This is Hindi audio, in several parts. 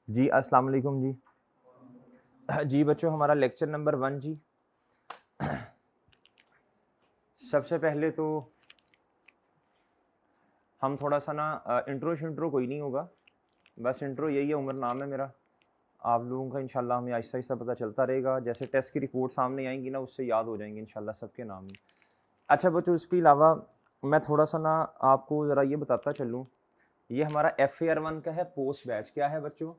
जी अस्सलाम वालेकुम जी। जी बच्चों, हमारा लेक्चर नंबर 1 जी। सबसे पहले तो हम थोड़ा सा ना इंट्रो शिंट्रो कोई नहीं होगा, बस इंट्रो यही है, उमर नाम है मेरा। आप लोगों का इंशाल्लाह हमें आहिस्ता आहिस्ता पता चलता रहेगा, जैसे टेस्ट की रिपोर्ट सामने आएंगी ना उससे याद हो जाएंगे इंशाल्लाह सबके नाम ही। अच्छा बच्चों, इसके अलावा मैं थोड़ा सा ना आपको ज़रा ये बताता चलूँ, ये हमारा FAR1 का है पोस्ट बैच। क्या है बच्चों?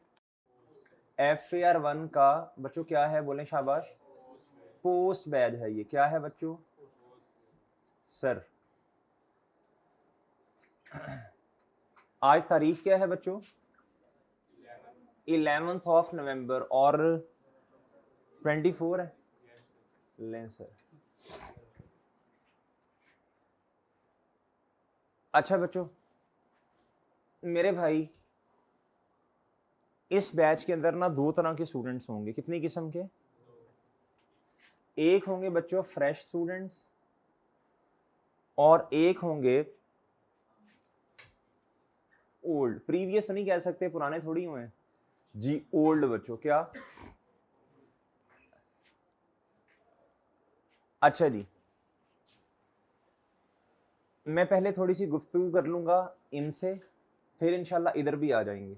FAR1 का बच्चों क्या है, बोलें शाबाश। पोस्ट बैच है ये। क्या है बच्चों? सर आज तारीख क्या है बच्चों? 11th ऑफ नवंबर और 24 है। लें सर। अच्छा बच्चों मेरे भाई, इस बैच के अंदर ना 2 तरह के स्टूडेंट्स होंगे। कितनी किस्म के? एक होंगे बच्चों फ्रेश स्टूडेंट्स और एक होंगे ओल्ड। प्रीवियस नहीं कह सकते, पुराने थोड़ी हुए हैं जी, ओल्ड बच्चों। क्या? अच्छा जी, मैं पहले थोड़ी सी गुफ्तगू कर लूंगा इनसे, फिर इंशाल्लाह इधर भी आ जाएंगे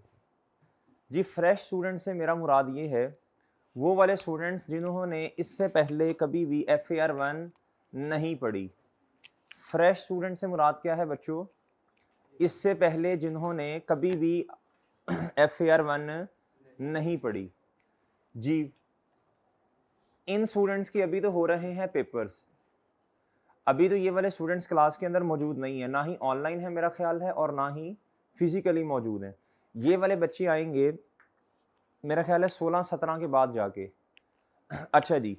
जी। फ्रेश स्टूडेंट से मेरा मुराद ये है, वो वाले स्टूडेंट्स जिन्होंने इससे पहले कभी भी FAR1 नहीं पढ़ी। फ्रेश स्टूडेंट से मुराद क्या है बच्चों? इससे पहले जिन्होंने कभी भी FAR1 नहीं पढ़ी जी। इन स्टूडेंट्स के अभी तो हो रहे हैं पेपर्स। अभी तो ये वाले स्टूडेंट्स क्लास के अंदर मौजूद नहीं है, ना ही ऑनलाइन है मेरा ख्याल है और ना ही फिजिकली मौजूद हैं। ये वाले बच्चे आएंगे मेरा ख्याल है 16-17 के बाद जाके। अच्छा जी,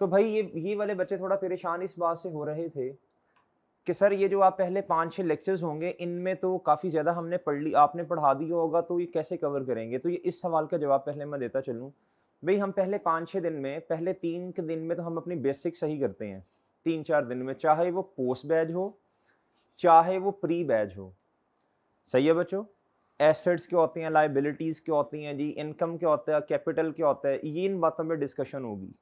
तो भाई ये वाले बच्चे थोड़ा परेशान इस बात से हो रहे थे कि सर ये जो आप पहले 5-6 लेक्चर्स होंगे इनमें तो काफ़ी ज़्यादा हमने पढ़ ली, आपने पढ़ा दिया होगा, तो ये कैसे कवर करेंगे? तो ये इस सवाल का जवाब पहले मैं देता चलूँ। भाई हम पहले 5-6 दिन में, पहले 3 के दिन में तो हम अपनी बेसिक सही करते हैं। 3-4 दिन में, चाहे वो पोस्ट बैच हो चाहे वो प्री बैच हो। सही है बच्चों? एसेट्स क्या होती हैं, लाइबिलिटीज़ क्या होती हैं जी, इनकम क्या होता है, कैपिटल क्या होता है, ये इन बातों पे डिस्कशन होगी।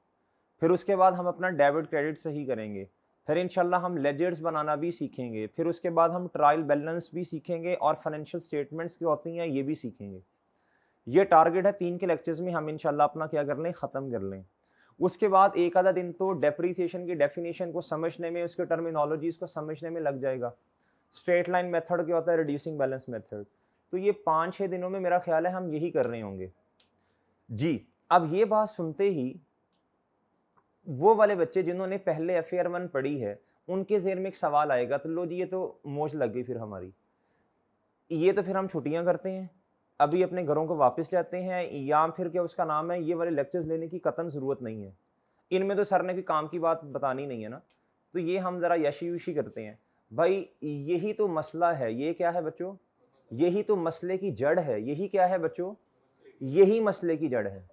फिर उसके बाद हम अपना डेबिट क्रेडिट सही करेंगे। फिर इंशाल्लाह हम लेजर्स बनाना भी सीखेंगे। फिर उसके बाद हम ट्रायल बैलेंस भी सीखेंगे और फाइनेंशियल स्टेटमेंट्स क्या होती हैं ये भी सीखेंगे। ये टारगेट है 3 के लेक्चर्स में हम इंशाल्लाह अपना क्या कर लें, ख़त्म कर लें। उसके बाद एक आधा दिन तो डेप्रीसिएशन की डेफिनेशन को समझने में, उसके टर्मिनोलॉजीज को समझने में लग जाएगा। स्ट्रेट लाइन मेथड क्या होता है, रिड्यूसिंग बैलेंस मेथड। तो ये 5-6 दिनों में मेरा ख्याल है हम यही कर रहे होंगे जी। अब ये बात सुनते ही वो वाले बच्चे जिन्होंने पहले FAR1 पढ़ी है, उनके ज़हन में एक सवाल आएगा, तो लो जी ये तो मौज लग गई फिर हमारी। ये तो फिर हम छुट्टियाँ करते हैं, अभी अपने घरों को वापस जाते हैं, या फिर क्या उसका नाम है, ये वाले लेक्चर्स लेने की कतई ज़रूरत नहीं है। इनमें तो सर ने कोई काम की बात बतानी नहीं है ना, तो ये हम ज़रा यशी-युशी करते हैं। भाई यही तो मसला है। ये क्या है बच्चों? यही तो मसले की जड़ है। यही क्या है बच्चों? यही मसले की जड़ है।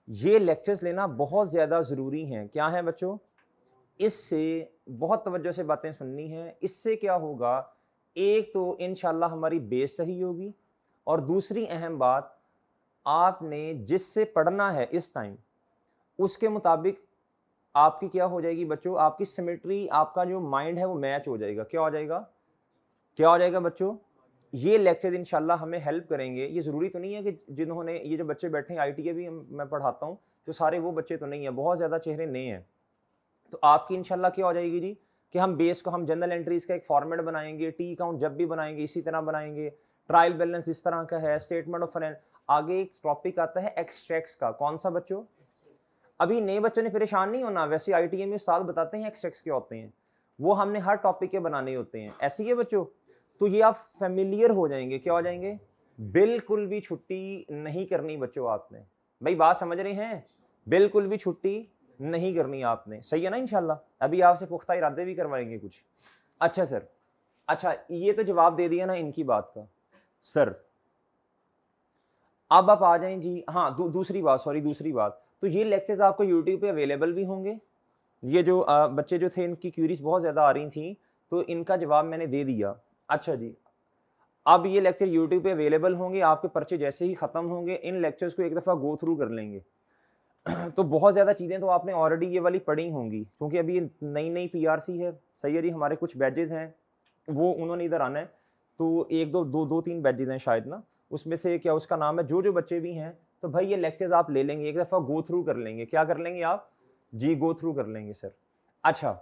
ये लेक्चर्स लेना बहुत ज़्यादा ज़रूरी हैं। क्या है बच्चों? इससे बहुत तवज्जो से बातें सुननी है। इससे क्या होगा, एक तो इंशाल्लाह हमारी बेस सही होगी और दूसरी अहम बात, आपने जिससे पढ़ना है इस टाइम, उसके मुताबिक आपकी क्या हो जाएगी बच्चों, आपकी सिमेट्री, आपका जो माइंड है वो मैच हो जाएगा। क्या हो जाएगा? क्या हो जाएगा बच्चों? ये लेक्चर इंशाल्लाह हमें हेल्प करेंगे। ये ज़रूरी तो नहीं है कि जिन्होंने, ये जो बच्चे बैठे हैं ITA भी मैं पढ़ाता हूँ, तो सारे वो बच्चे तो नहीं है, बहुत ज़्यादा चेहरे नए हैं। तो आपकी इंशाल्लाह क्या हो जाएगी जी, कि हम बेस को, हम जनरल एंट्रीज का एक फॉर्मेट बनाएंगे, टी अकाउंट जब भी बनाएंगे इसी तरह बनाएंगे, ट्रायल बैलेंस इस तरह का है, स्टेटमेंट ऑफ फाइनेंस। आगे एक टॉपिक आता है एक्सट्रैक्ट्स का। कौन सा बच्चों? अभी नए बच्चों ने परेशान नहीं होना, वैसे ITA में उस्ताद बताते हैं एक्सट्रैक्ट्स क्या होते हैं, वो हमने हर टॉपिक के बनाने होते हैं। ऐसे ही है बच्चों, तो ये आप फेमिलियर हो जाएंगे। क्या हो जाएंगे? बिल्कुल भी छुट्टी नहीं करनी बच्चों आपने। भाई बात समझ रहे हैं? बिल्कुल भी छुट्टी नहीं करनी आपने। सही है ना इंशाल्लाह? अभी आपसे पुख्ता इरादे भी करवाएंगे कुछ। अच्छा सर, अच्छा ये तो जवाब दे दिया ना इनकी बात का। सर अब आप आ जाएं जी। हाँ, दूसरी बात, सॉरी दूसरी बात, तो ये लेक्चर्स आपको यूट्यूब पे अवेलेबल भी होंगे। ये जो बच्चे जो थे, इनकी क्यूरीज बहुत ज़्यादा आ रही थी, तो इनका जवाब मैंने दे दिया। अच्छा जी, अब ये लेक्चर यूट्यूब पे अवेलेबल होंगे, आपके पर्चे जैसे ही ख़त्म होंगे इन लेक्चर्स को एक दफ़ा गो थ्रू कर लेंगे। तो बहुत ज़्यादा चीज़ें तो आपने ऑलरेडी ये वाली पढ़ी होंगी, क्योंकि अभी ये नई नई पीआरसी है, सही है जी। हमारे कुछ बैचेज़ हैं वो उन्होंने इधर आना है, तो एक दो तीन बैचेज़ हैं शायद ना, उसमें से क्या उसका नाम है, जो बच्चे भी हैं तो भाई ये लेक्चर्स आप ले लेंगे, एक दफ़ा गो थ्रू कर लेंगे। क्या कर लेंगे आप जी? गो थ्रू कर लेंगे सर। अच्छा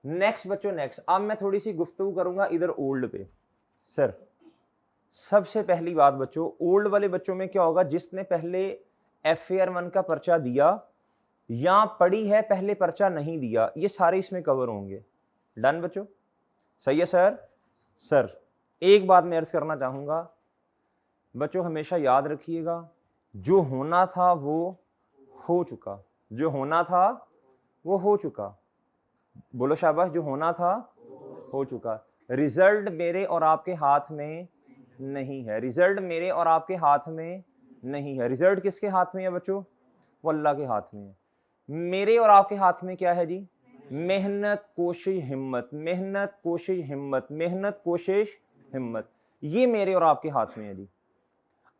नेक्स्ट बच्चों, नेक्स्ट अब मैं थोड़ी सी गुफ्तगू करूंगा इधर ओल्ड पे। सर सबसे पहली बात बच्चों, ओल्ड वाले बच्चों में क्या होगा, जिसने पहले FAR1 का पर्चा दिया या पढ़ी है पहले पर्चा नहीं दिया, ये सारे इसमें कवर होंगे। डन बच्चों, सही है सर। सर एक बात मैं अर्ज करना चाहूंगा बच्चों, हमेशा याद रखिएगा, जो होना था वो हो चुका, जो होना था वो हो चुका। बोलो शाबाश, जो होना था हो चुका। रिजल्ट मेरे और आपके हाथ में नहीं है, रिजल्ट मेरे और आपके हाथ में नहीं है। रिजल्ट किसके हाथ में है बच्चों? वो अल्लाह के हाथ में है। मेरे और आपके हाथ में क्या है जी? मेहनत कोशिश हिम्मत, मेहनत कोशिश हिम्मत, मेहनत कोशिश हिम्मत, ये मेरे और आपके हाथ में है जी।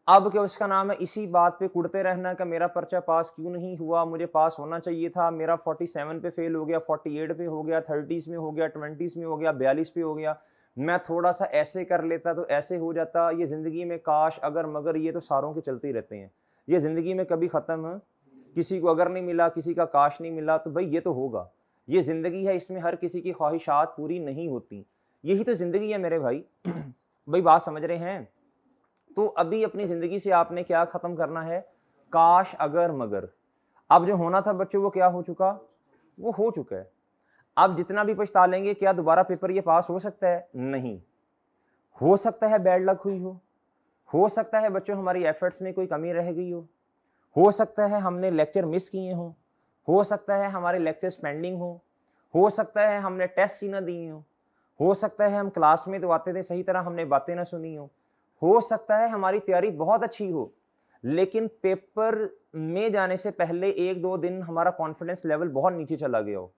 अब क्या उसका नाम है, इसी बात पे कुड़ते रहना कि मेरा पर्चा पास क्यों नहीं हुआ, मुझे पास होना चाहिए था, मेरा 47 पे फेल हो गया, 48 पे हो गया, 30s में हो गया, 20s में हो गया, 42 पे हो गया, मैं थोड़ा सा ऐसे कर लेता तो ऐसे हो जाता। ये ज़िंदगी में काश अगर मगर ये तो सारों के चलते ही रहते हैं, ये ज़िंदगी में कभी ख़त्म, किसी को अगर नहीं मिला, किसी का काश नहीं मिला, तो भाई ये तो होगा, ये ज़िंदगी है, इसमें हर किसी की ख्वाहिशात पूरी नहीं होती, यही तो ज़िंदगी है मेरे भाई। भाई बात समझ रहे हैं? तो अभी अपनी ज़िंदगी से आपने क्या ख़त्म करना है? काश अगर मगर। अब जो होना था बच्चों वो क्या हो चुका? वो हो चुका है। अब जितना भी पछता लेंगे, क्या दोबारा पेपर ये पास हो सकता है? नहीं। हो सकता है बैड लक हुई हो सकता है बच्चों हमारी एफर्ट्स में कोई कमी रह गई हो सकता है हमने लेक्चर मिस किए हो सकता है हमारे लेक्चर्स पेंडिंग हो सकता है हमने टेस्ट ही ना दिए हो सकता है हम क्लास में तो आते थे सही तरह हमने बातें ना सुनी हो सकता है हमारी तैयारी बहुत अच्छी हो, लेकिन पेपर में जाने से पहले 1-2 दिन हमारा कॉन्फिडेंस लेवल बहुत नीचे चला गया हो,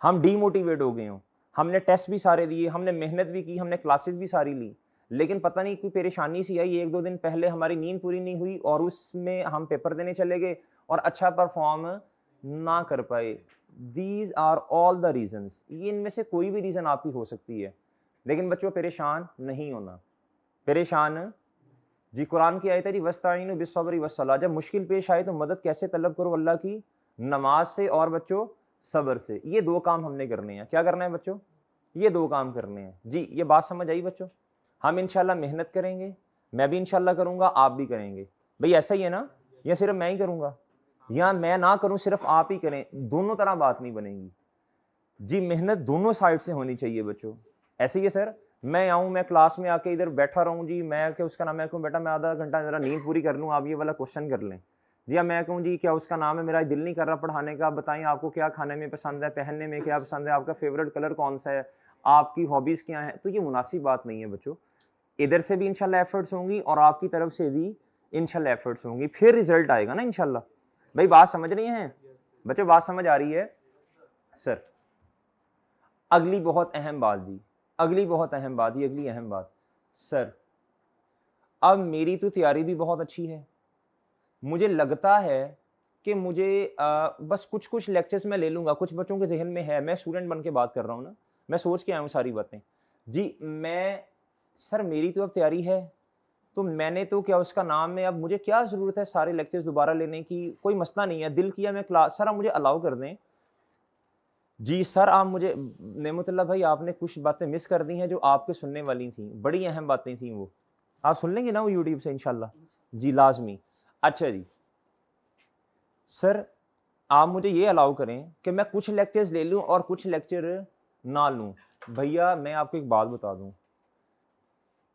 हम डीमोटिवेट हो गए हो, हमने टेस्ट भी सारे दिए, हमने मेहनत भी की, हमने क्लासेस भी सारी ली, लेकिन पता नहीं कोई परेशानी सी आई, 1-2 दिन पहले हमारी नींद पूरी नहीं हुई और उसमें हम पेपर देने चले गए और अच्छा परफॉर्म ना कर पाए। These are all the reasons, ये इनमें से कोई भी रीज़न आपकी हो सकती है, लेकिन बच्चों परेशान नहीं होना। परेशान जी, कुरान की आयत है जी, वस्ताइनु बिस्सब्रि वस्सलाह, जब मुश्किल पेश आए तो मदद कैसे तलब करो? अल्लाह की नमाज से और बच्चों सब्र से। ये 2 काम हमने करने हैं। क्या करना है बच्चों? ये 2 काम करने हैं जी। ये बात समझ आई बच्चों? हम इंशाल्लाह मेहनत करेंगे, मैं भी इंशाल्लाह करूंगा, आप भी करेंगे। भाई ऐसा ही है ना, या सिर्फ मैं ही करूंगा, या मैं ना करूं सिर्फ आप ही करें? दोनों तरह बात नहीं बनेगी जी, मेहनत दोनों साइड से होनी चाहिए बच्चों। ऐसे ही है सर, मैं आऊँ, मैं क्लास में आके इधर बैठा रहूँ जी, मैं क्या उसका नाम है, कहूँ बेटा मैं आधा घंटा ज़रा नींद पूरी कर लूँ, आप ये वाला क्वेश्चन कर लें जी, या मैं कहूँ जी क्या उसका नाम है, मेरा दिल नहीं कर रहा पढ़ाने का, बताइए आपको क्या खाने में पसंद है, पहनने में क्या पसंद है, आपका फेवरेट कलर कौन सा है, आपकी हॉबीज़ क्या हैं? तो ये मुनासिब बात नहीं है बच्चों। इधर से भी इंशाल्लाह एफर्ट्स होंगी और आपकी तरफ से भी इंशाल्लाह एफर्ट्स होंगी, फिर रिजल्ट आएगा ना इंशाल्लाह। भाई बात समझ रही हैं बच्चों? बात समझ आ रही है? सर अगली बहुत अहम बात जी, अगली बहुत अहम बात, ये अगली अहम बात सर, अब मेरी तो तैयारी भी बहुत अच्छी है, मुझे लगता है कि मुझे बस कुछ लेक्चर्स मैं ले लूँगा, कुछ बच्चों के जहन में है, मैं स्टूडेंट बन के बात कर रहा हूँ ना, मैं सोच के आया हूँ सारी बातें जी। मैं सर मेरी तो अब तैयारी है, तो मैंने तो क्या उसका नाम है, अब मुझे क्या ज़रूरत है सारे लेक्चर्स दोबारा लेने की? कोई मसला नहीं है, दिल किया मैं क्लास, सर आप मुझे अलाउ कर दें जी। सर आप मुझे, नेमतुल्लाह भाई आपने कुछ बातें मिस कर दी हैं जो आपके सुनने वाली थी, बड़ी अहम बातें थी वो, आप सुन लेंगे ना वो यूट्यूब से इंशाल्लाह जी, लाजमी। अच्छा जी सर, आप मुझे ये अलाउ करें कि मैं कुछ लेक्चर्स ले लूं और कुछ लेक्चर ना लूं। भैया मैं आपको एक बात बता दूं,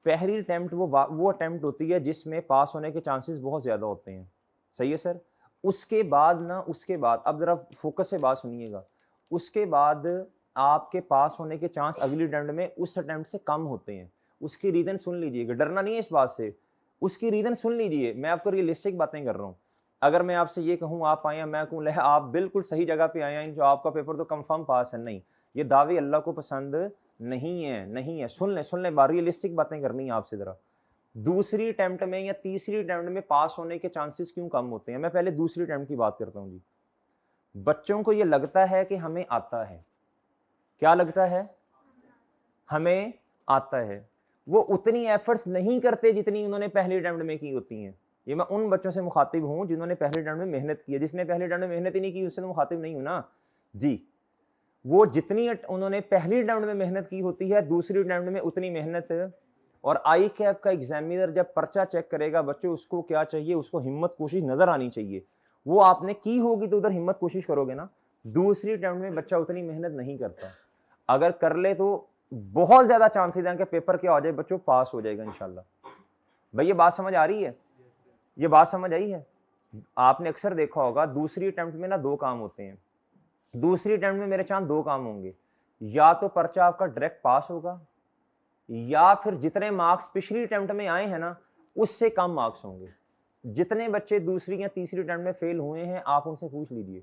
पहली अटैम्प्ट वो अटैम्प्ट होती है जिसमें पास होने के चांसेस बहुत ज़्यादा होते हैं, सही है सर। उसके बाद अब ज़रा फोकस से बात सुनिएगा, उसके बाद आपके पास होने के चांस अगली अटैम्प्ट में उस अटैम्प्ट से कम होते हैं। उसकी रीज़न सुन लीजिएगा, डरना नहीं है इस बात से, उसकी रीज़न सुन लीजिए, मैं आपको रियलिस्टिक बातें कर रहा हूँ। अगर मैं आपसे ये कहूँ आप आए हैं, मैं कहूँ आप बिल्कुल सही जगह पे आए हैं, जो आपका पेपर तो कंफर्म पास है, नहीं, ये दावे अल्लाह को पसंद नहीं है, नहीं है। सुन ले बात, रियलिस्टिक बातें करनी है आपसे ज़रा। दूसरी अटेम्प्ट में या तीसरी अटेम्प्ट में पास होने के चांसेस क्यों कम होते हैं? मैं पहले दूसरी अटेम्प्ट की बात करता हूँ जी। बच्चों को ये लगता है कि हमें आता है। क्या लगता है? हमें आता है। वो उतनी एफर्ट्स नहीं करते जितनी उन्होंने पहली अटेम्प्ट में की होती हैं। ये मैं उन बच्चों से मुखातिब हूँ जिन्होंने पहले अटेम्प्ट में मेहनत की है। जिसने पहले अटेम्प्ट में मेहनत ही नहीं की उससे तो मुखातिब नहीं हूँ ना जी। वो जितनी उन्होंने पहली अटेम्प्ट में मेहनत की होती है, दूसरी अटेम्प्ट में उतनी मेहनत। और आई कैप का एग्जामिनर जब पर्चा चेक करेगा बच्चों, उसको क्या चाहिए? उसको हिम्मत कोशिश नजर आनी चाहिए। वो आपने की होगी तो उधर हिम्मत कोशिश करोगे ना। दूसरी अटेम्प्ट में बच्चा उतनी मेहनत नहीं करता। अगर कर ले तो बहुत ज्यादा चांसेस हैं कि पेपर क्या हो जाए, बच्चों पास हो जाएगा इंशाल्लाह। भाई ये बात समझ आ रही है? ये बात समझ आई है? आपने अक्सर देखा होगा दूसरी अटेम्प्ट में ना दो काम होते हैं। दूसरी अटेम्प्ट में मेरे चांद दो काम होंगे, या तो पर्चा आपका डायरेक्ट पास होगा, या फिर जितने मार्क्स पिछली अटेम्प्ट में आए हैं ना उससे कम मार्क्स होंगे। जितने बच्चे दूसरी या तीसरी अटेम्प्ट में फेल हुए हैं आप उनसे पूछ लीजिए,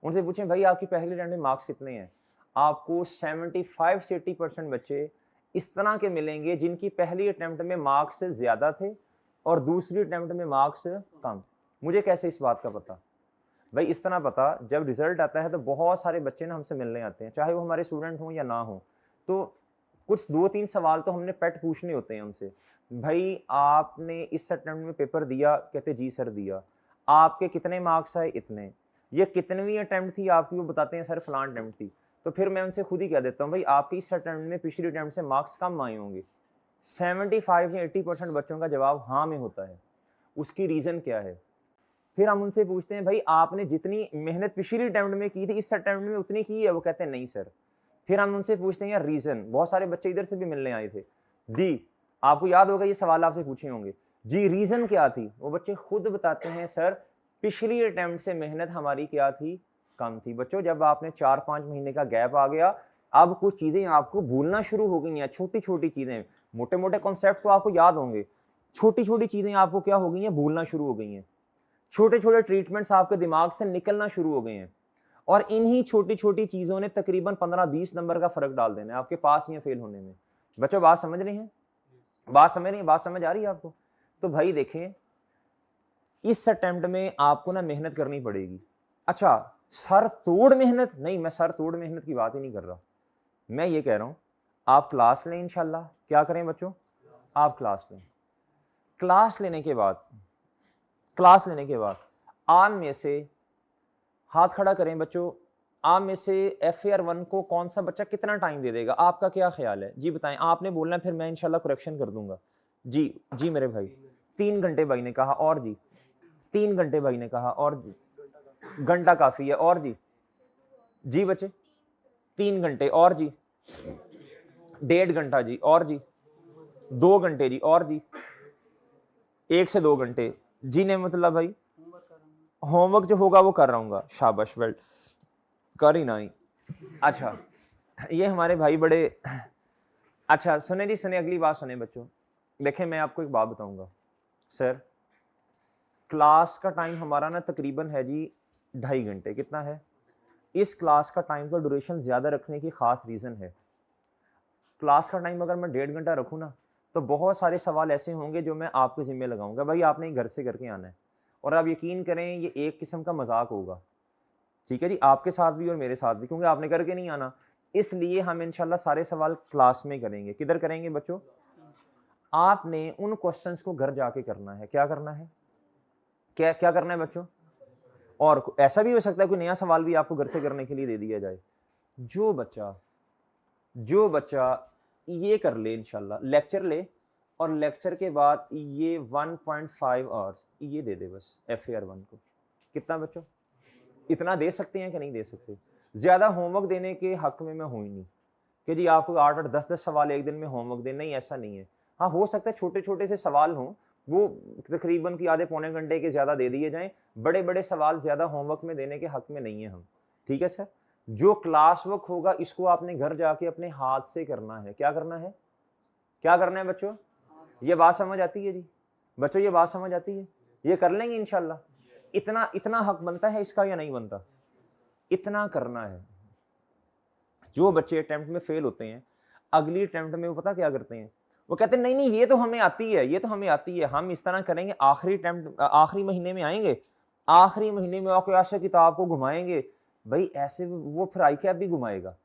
उनसे पूछें भाई आपकी पहली अटेम्प्ट में मार्क्स कितने हैं? आपको 75 से 80% बच्चे इस तरह के मिलेंगे जिनकी पहली अटेम्प्ट में मार्क्स ज्यादा थे और दूसरी अटेम्प्ट में मार्क्स कम। मुझे कैसे इस बात का पता? भाई इस तरह पता, जब रिजल्ट आता है तो बहुत सारे बच्चे ना हमसे मिलने आते हैं, चाहे वो हमारे स्टूडेंट हों या ना हो। तो कुछ 2-3 सवाल तो हमने पेट पूछने होते हैं उनसे। भाई आपने इस अटेम्प्ट में पेपर दिया? कहते जी सर दिया। आपके कितने मार्क्स आए? इतने। ये कितनवीं अटेम्प्ट थी आपकी? वो बताते हैं सर फलान अटेम्प्ट थी। तो फिर मैं उनसे खुद ही कह देता हूँ भाई आपकी इस अटेम्प्ट में पिछली अटेम्प्ट से मार्क्स कम आए होंगे। 75 या 80% बच्चों का जवाब हाँ में होता है। उसकी रीजन क्या है? फिर हम उनसे पूछते हैं भाई आपने जितनी मेहनत पिछली अटेम्प्ट में की थी इस अटेम्प्ट में उतनी की है? वो कहते हैं नहीं सर। फिर हम उनसे पूछते हैं यार रीजन। बहुत सारे बच्चे इधर से भी मिलने आए थे जी, आपको याद होगा ये सवाल आपसे पूछे होंगे जी, रीजन क्या थी? वो बच्चे खुद बताते हैं सर पिछली अटेम्प्ट से मेहनत हमारी क्या थी? कम थी। बच्चों जब आपने 4-5 महीने का गैप आ गया, अब कुछ चीजें आपको भूलना शुरू हो गई हैं। छोटी छोटी चीजें, मोटे मोटे कॉन्सेप्ट तो आपको याद होंगे, छोटी छोटी चीजें आपको क्या हो गई हैं? भूलना शुरू हो गई हैं। छोटे छोटे ट्रीटमेंट्स आपके दिमाग से निकलना शुरू हो गए हैं। और इन्हीं छोटी छोटी चीजों ने तकरीबन 15-20 नंबर का फर्क डाल देना है आपके पास या फेल होने में। बच्चों बात समझ रहे हैं? बात समझ रही है? बात समझ आ रही है आपको? तो भाई देखें इस अटेम्प्ट में आपको ना मेहनत करनी पड़ेगी। अच्छा सर तोड़ मेहनत नहीं, मैं सर तोड़ मेहनत की बात ही नहीं कर रहा। मैं ये कह रहा हूं आप क्लास लें इंशाल्लाह। क्या करें बच्चों? आप क्लास लें। क्लास लेने के बाद आप में से हाथ खड़ा करें बच्चों, आप में से FAR1 को कौन सा बच्चा कितना टाइम दे देगा? आपका क्या ख्याल है जी? बताएं। आपने बोलना है, फिर मैं इंशाल्लाह करेक्शन कर दूंगा। जी जी मेरे भाई। 3 घंटे भाई ने कहा। और जी 3 घंटे भाई ने कहा। और जी घंटा काफी है। और जी जी बच्चे 3 घंटे। और जी 1.5 घंटा जी। और जी 2 घंटे जी। और जी 1 से 2 घंटे जी। नेमतुल्लाह भाई होमवर्क जो होगा वो कर रहा हूँ। शाबाश, वेल कर ही नहीं। अच्छा ये हमारे भाई बड़े अच्छा सुने जी, सुने अगली बात सुने बच्चों। देखें मैं आपको एक बात बताऊंगा सर, क्लास का टाइम हमारा ना तकरीबन है जी 2.5 घंटे। कितना है? इस क्लास का टाइम का ड्यूरेशन ज्यादा रखने की खास रीजन है। क्लास का टाइम अगर मैं 1.5 घंटा रखूँ ना तो बहुत सारे सवाल ऐसे होंगे जो मैं आपके जिम्मे लगाऊंगा। भाई आपने घर से करके आना है, और आप यकीन करें ये एक किस्म का मजाक होगा, ठीक है जी, आपके साथ भी और मेरे साथ भी, क्योंकि आपने करके नहीं आना। इसलिए हम इंशाल्लाह सारे सवाल क्लास में करेंगे। किधर करेंगे बच्चों? आपने उन क्वेश्चंस को घर जाके करना है। क्या करना है? क्या क्या करना है बच्चों? और ऐसा भी हो सकता है कोई नया सवाल भी आपको घर से करने के लिए दे दिया जाए। जो बच्चा ये कर ले इंशाल्लाह, लेक्चर ले और लेक्चर के बाद ये 1.5 आवर्स ये दे दे बस FAR1 को। कितना बच्चों? इतना दे सकते हैं कि नहीं दे सकते? ज्यादा होमवर्क देने के हक में मैं हूं ही नहीं कि जी आपको 8-8 10-10 सवाल एक दिन में होमवर्क दें। नहीं, ऐसा नहीं है। हाँ हो सकता है छोटे छोटे से सवाल हों, वो तकरीबन की आधे पौने घंटे के ज्यादा दे दिए जाएं। बड़े बड़े सवाल ज्यादा होमवर्क में देने के हक में नहीं है हम। ठीक है सर? जो क्लास वर्क होगा इसको आपने घर जाके अपने हाथ से करना है। क्या करना है? क्या करना है बच्चों? ये बात समझ आती है जी? बच्चों ये बात समझ आती है? ये कर लेंगे इंशाल्लाह। इतना इतना हक बनता है इसका या नहीं बनता? इतना करना है। जो बच्चे अटेम्प्ट में फेल होते हैं, अगली अटेम्प्ट में वो पता क्या करते हैं, वो कहते हैं नहीं नहीं ये तो हमें आती है, ये तो हमें आती है, हम इस तरह करेंगे, आखिरी अटेम्प्ट आखिरी महीने में आएंगे, आखिरी महीने में आके ऐसे किताब को घुमाएंगे। भाई ऐसे वो फिर आई कैप भी घुमाएगा।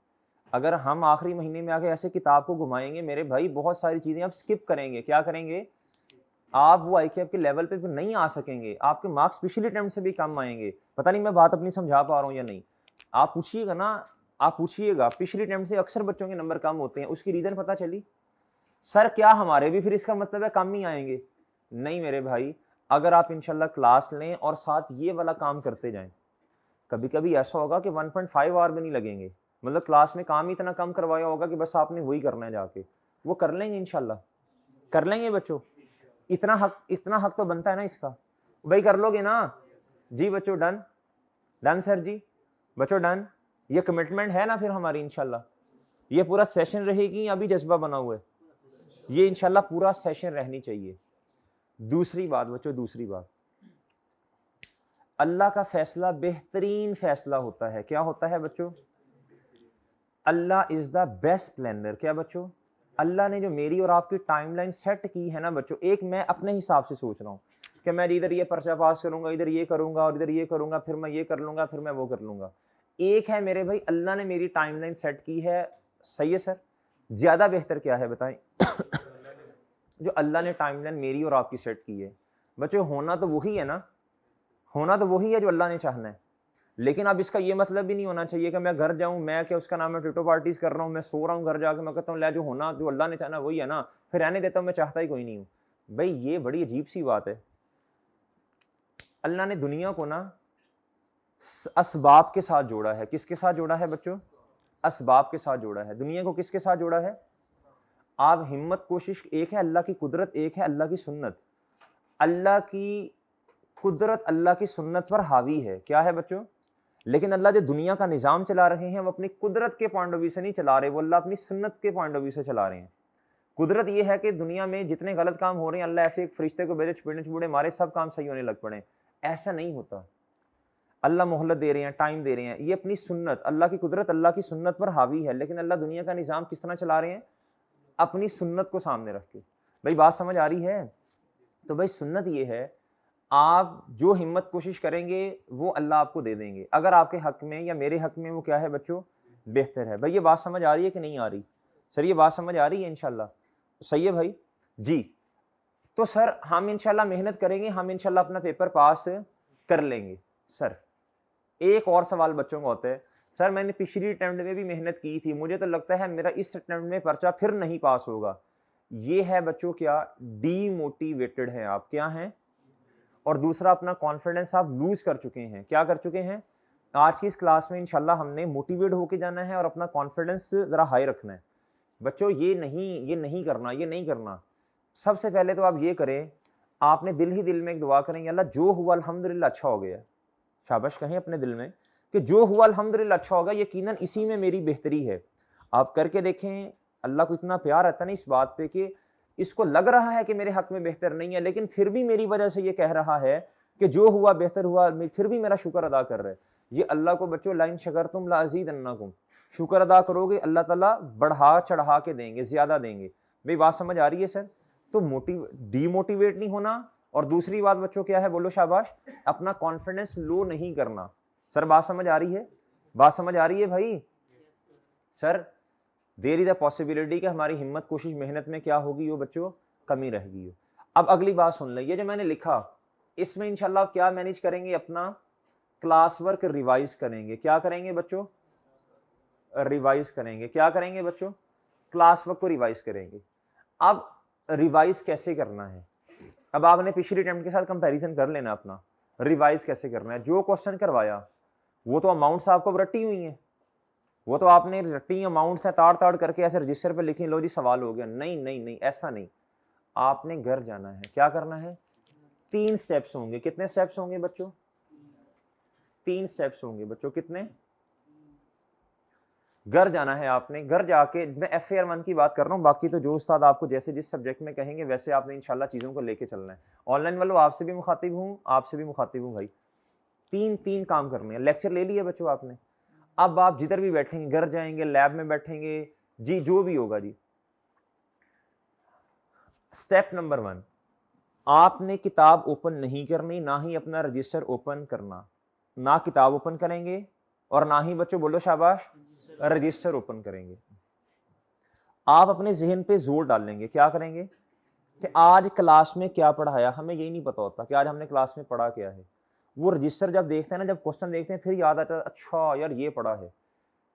अगर हम आखिरी महीने में आके ऐसे किताब को घुमाएंगे मेरे भाई, बहुत सारी चीजें आप स्किप करेंगे। क्या करेंगे आप, वो आई कैप के लेवल पे फिर नहीं आ सकेंगे, आपके मार्क्स पिछले अटेम्प्ट से भी कम आएंगे। पता नहीं मैं बात अपनी समझा पा रहा हूँ या नहीं। आप पूछिएगा ना, आप पूछिएगा पिछले अटेम्प्ट से अक्सर बच्चों के नंबर कम होते हैं, उसकी रीजन पता चली। सर क्या हमारे भी फिर इसका मतलब है कम ही आएंगे? नहीं मेरे भाई, अगर आप इंशाल्लाह क्लास लें और साथ ये वाला काम करते जाएं, कभी कभी ऐसा होगा कि 1.5 आवर भी नहीं लगेंगे, मतलब क्लास में काम ही इतना कम करवाया होगा कि बस आपने वही करना है जाके, वो कर लेंगे इंशाल्लाह, कर लेंगे बच्चों। इतना हक तो बनता है ना इसका, भाई कर लोगे ना जी बच्चों? डन डन सर जी, बच्चों डन। ये कमिटमेंट है ना फिर हमारी इंशाल्लाह? ये पूरा सेशन रहेगी, अभी जज्बा बना हुआ है, ये इंशाल्लाह पूरा सेशन रहनी चाहिए। दूसरी बात बच्चों, दूसरी बात, अल्लाह का फैसला बेहतरीन फैसला होता है। क्या होता है बच्चों? अल्लाह इज द बेस्ट प्लानर। क्या बच्चों? अल्लाह ने जो मेरी और आपकी टाइमलाइन सेट की है ना बच्चों, एक मैं अपने हिसाब से सोच रहा हूँ कि मैं इधर ये पर्चा पास करूंगा, इधर ये करूंगा और इधर ये करूंगा, फिर मैं ये कर लूंगा, फिर मैं वो कर लूंगा। एक है मेरे भाई, अल्लाह ने मेरी टाइमलाइन सेट की है। सही है सर? ज्यादा बेहतर क्या है बताएं? जो अल्लाह ने टाइमलाइन मेरी और आपकी सेट की है बच्चों, होना तो वही है ना, होना तो वही है जो अल्लाह ने चाहना है। लेकिन अब इसका ये मतलब भी नहीं होना चाहिए कि मैं घर जाऊं, मैं क्या उसका नाम है टिटो पार्टीज कर रहा हूं, मैं सो रहा हूं घर जाके, मैं कहता हूं ले जो होना जो अल्लाह ने चाहना वही है ना, फिर रहने देता हूं, मैं चाहता ही कोई नहीं हूं। भाई ये बड़ी अजीब सी बात है। अल्लाह ने दुनिया को ना असबाब के साथ जोड़ा है। किसके साथ जोड़ा है बच्चों? असबाब के साथ जोड़ा है। दुनिया को किसके साथ जोड़ा है? आप हिम्मत कोशिश, एक है अल्लाह की कुदरत, एक है अल्लाह की सुन्नत। अल्लाह की कुदरत अल्लाह की सुन्नत पर हावी है। क्या है बच्चों? लेकिन अल्लाह जो दुनिया का निजाम चला रहे हैं वो अपनी कुदरत के पॉइंट ऑफ व्यू से नहीं चला रहे, वो अल्लाह अपनी सुन्नत के पॉइंट ऑफ व्यू से चला रहे हैं। कुदरत ये है कि दुनिया में जितने गलत काम हो रहे हैं, अल्लाह ऐसे एक फरिश्ते को भेजे, चपेड़े चपेड़े मारे, सब काम सही होने लग पड़े। ऐसा नहीं होता। अल्लाह मोहलत दे रहे हैं, टाइम दे रहे हैं, ये अपनी सुन्नत, अल्लाह की कुदरत अल्लाह की सुन्नत पर हावी है। लेकिन अल्लाह दुनिया का निजाम किस तरह चला रहे हैं? अपनी सुन्नत को सामने रख के। भाई बात समझ आ रही है? तो भाई सुन्नत ये है, आप जो हिम्मत कोशिश करेंगे वो अल्लाह आपको दे देंगे, अगर आपके हक में या मेरे हक में वो क्या है बच्चों? बेहतर है। भाई ये बात समझ आ रही है कि नहीं आ रही? सर ये बात समझ आ रही है इंशाल्लाह? सही है भाई जी। तो सर हम इंशाल्लाह मेहनत करेंगे, हम इंशाल्लाह अपना पेपर पास कर लेंगे। सर एक और सवाल बच्चों का होता है, सर मैंने पिछली अटेम्प्ट में भी मेहनत की थी, मुझे तो लगता है मेरा इस अटेम्प्ट में पर्चा फिर नहीं पास होगा। ये है बच्चों क्या? डीमोटिवेटेड है आप। क्या हैं? और दूसरा अपना कॉन्फिडेंस आप लूज कर चुके हैं। क्या कर चुके हैं? आज की इस क्लास में इंशाल्लाह हमने मोटिवेट होके जाना है और अपना कॉन्फिडेंस जरा हाई रखना है बच्चों। ये नहीं करना, ये नहीं करना। सबसे पहले तो आप ये करें, आपने दिल ही दिल में एक दुआ करेंगे, अल्लाह जो हुआ अल्हम्दुलिल्लाह अच्छा हो गया। शाबाश कहें अपने दिल में कि जो हुआ अल्हम्दुलिल्लाह अच्छा होगा, यकीनन इसी में मेरी बेहतरी है। आप करके देखें, अल्लाह को इतना प्यार आता है ना इस बात पे कि इसको लग रहा है कि मेरे हक में बेहतर नहीं है, लेकिन फिर भी मेरी वजह से ये कह रहा है कि जो हुआ बेहतर हुआ, फिर भी मेरा शुक्र अदा कर रहा है। ये अल्लाह को बच्चों, लाइन शकरतुम लाज़ीदन्नकुम, शुक्र अदा करोगे अल्लाह ताला बढ़ा चढ़ा के देंगे, ज्यादा देंगे। भाई बात समझ आ रही है सर? तो डीमोटिवेट नहीं होना। और दूसरी बात बच्चों क्या है? बोलो शाबाश। अपना कॉन्फिडेंस लो नहीं करना। सर बात समझ आ रही है? बात समझ आ रही है भाई? Sir there is a possibility कि हमारी हिम्मत कोशिश मेहनत में क्या होगी? वो बच्चों कमी रहेगी। अब अगली बात सुन लें, ये जो मैंने लिखा इसमें इंशाल्लाह क्या मैनेज करेंगे? अपना क्लास वर्क रिवाइज करेंगे। क्या करेंगे बच्चों? रिवाइज करेंगे। क्या करेंगे बच्चों? क्लास वर्क को रिवाइज करेंगे। अब रिवाइज कैसे करना है? अब आपने पिछली अटेम्प्ट के साथ कंपैरिजन कर लेना अपना, रिवाइज कैसे करना है। जो क्वेश्चन करवाया वो तो अमाउंट्स आपको रट्टी हुई हैं, वो तो आपने रट्टी अमाउंट्स है ताड़ ताड़ करके ऐसे रजिस्टर पे लिखी, लो जी सवाल हो गया। नहीं नहीं नहीं, ऐसा नहीं। आपने घर जाना है, क्या करना है? 3 स्टेप्स होंगे। कितने स्टेप्स होंगे बच्चों? 3 स्टेप्स होंगे बच्चों। कितने? घर जाना है आपने, घर जाके, मैं FAR1 की बात कर रहा हूँ, बाकी तो जो उस्ताद आपको जैसे जिस सब्जेक्ट में कहेंगे वैसे आपने इंशाल्लाह चीज़ों को लेके चलना है। ऑनलाइन वालों आपसे भी मुखातिब हूँ, आपसे भी मुखातिब हूँ भाई। 3 काम करने हैं। लेक्चर ले लिए बच्चों आपने, अब आप जिधर भी बैठेंगे, घर जाएंगे, लैब में बैठेंगे, जी जो भी होगा जी। स्टेप नंबर 1, आपने किताब ओपन नहीं करनी, ना ही अपना रजिस्टर ओपन करना। ना किताब ओपन करेंगे और ना ही बच्चों बोलो शाबाश रजिस्टर ओपन करेंगे। आप अपने जहन पे जोर डालेंगे, क्या करेंगे कि आज क्लास में क्या पढ़ाया, हमें यही नहीं पता होता कि आज हमने क्लास में पढ़ा क्या है। वो रजिस्टर जब देखते हैं ना, जब क्वेश्चन देखते हैं फिर याद आता है अच्छा यार ये पढ़ा है,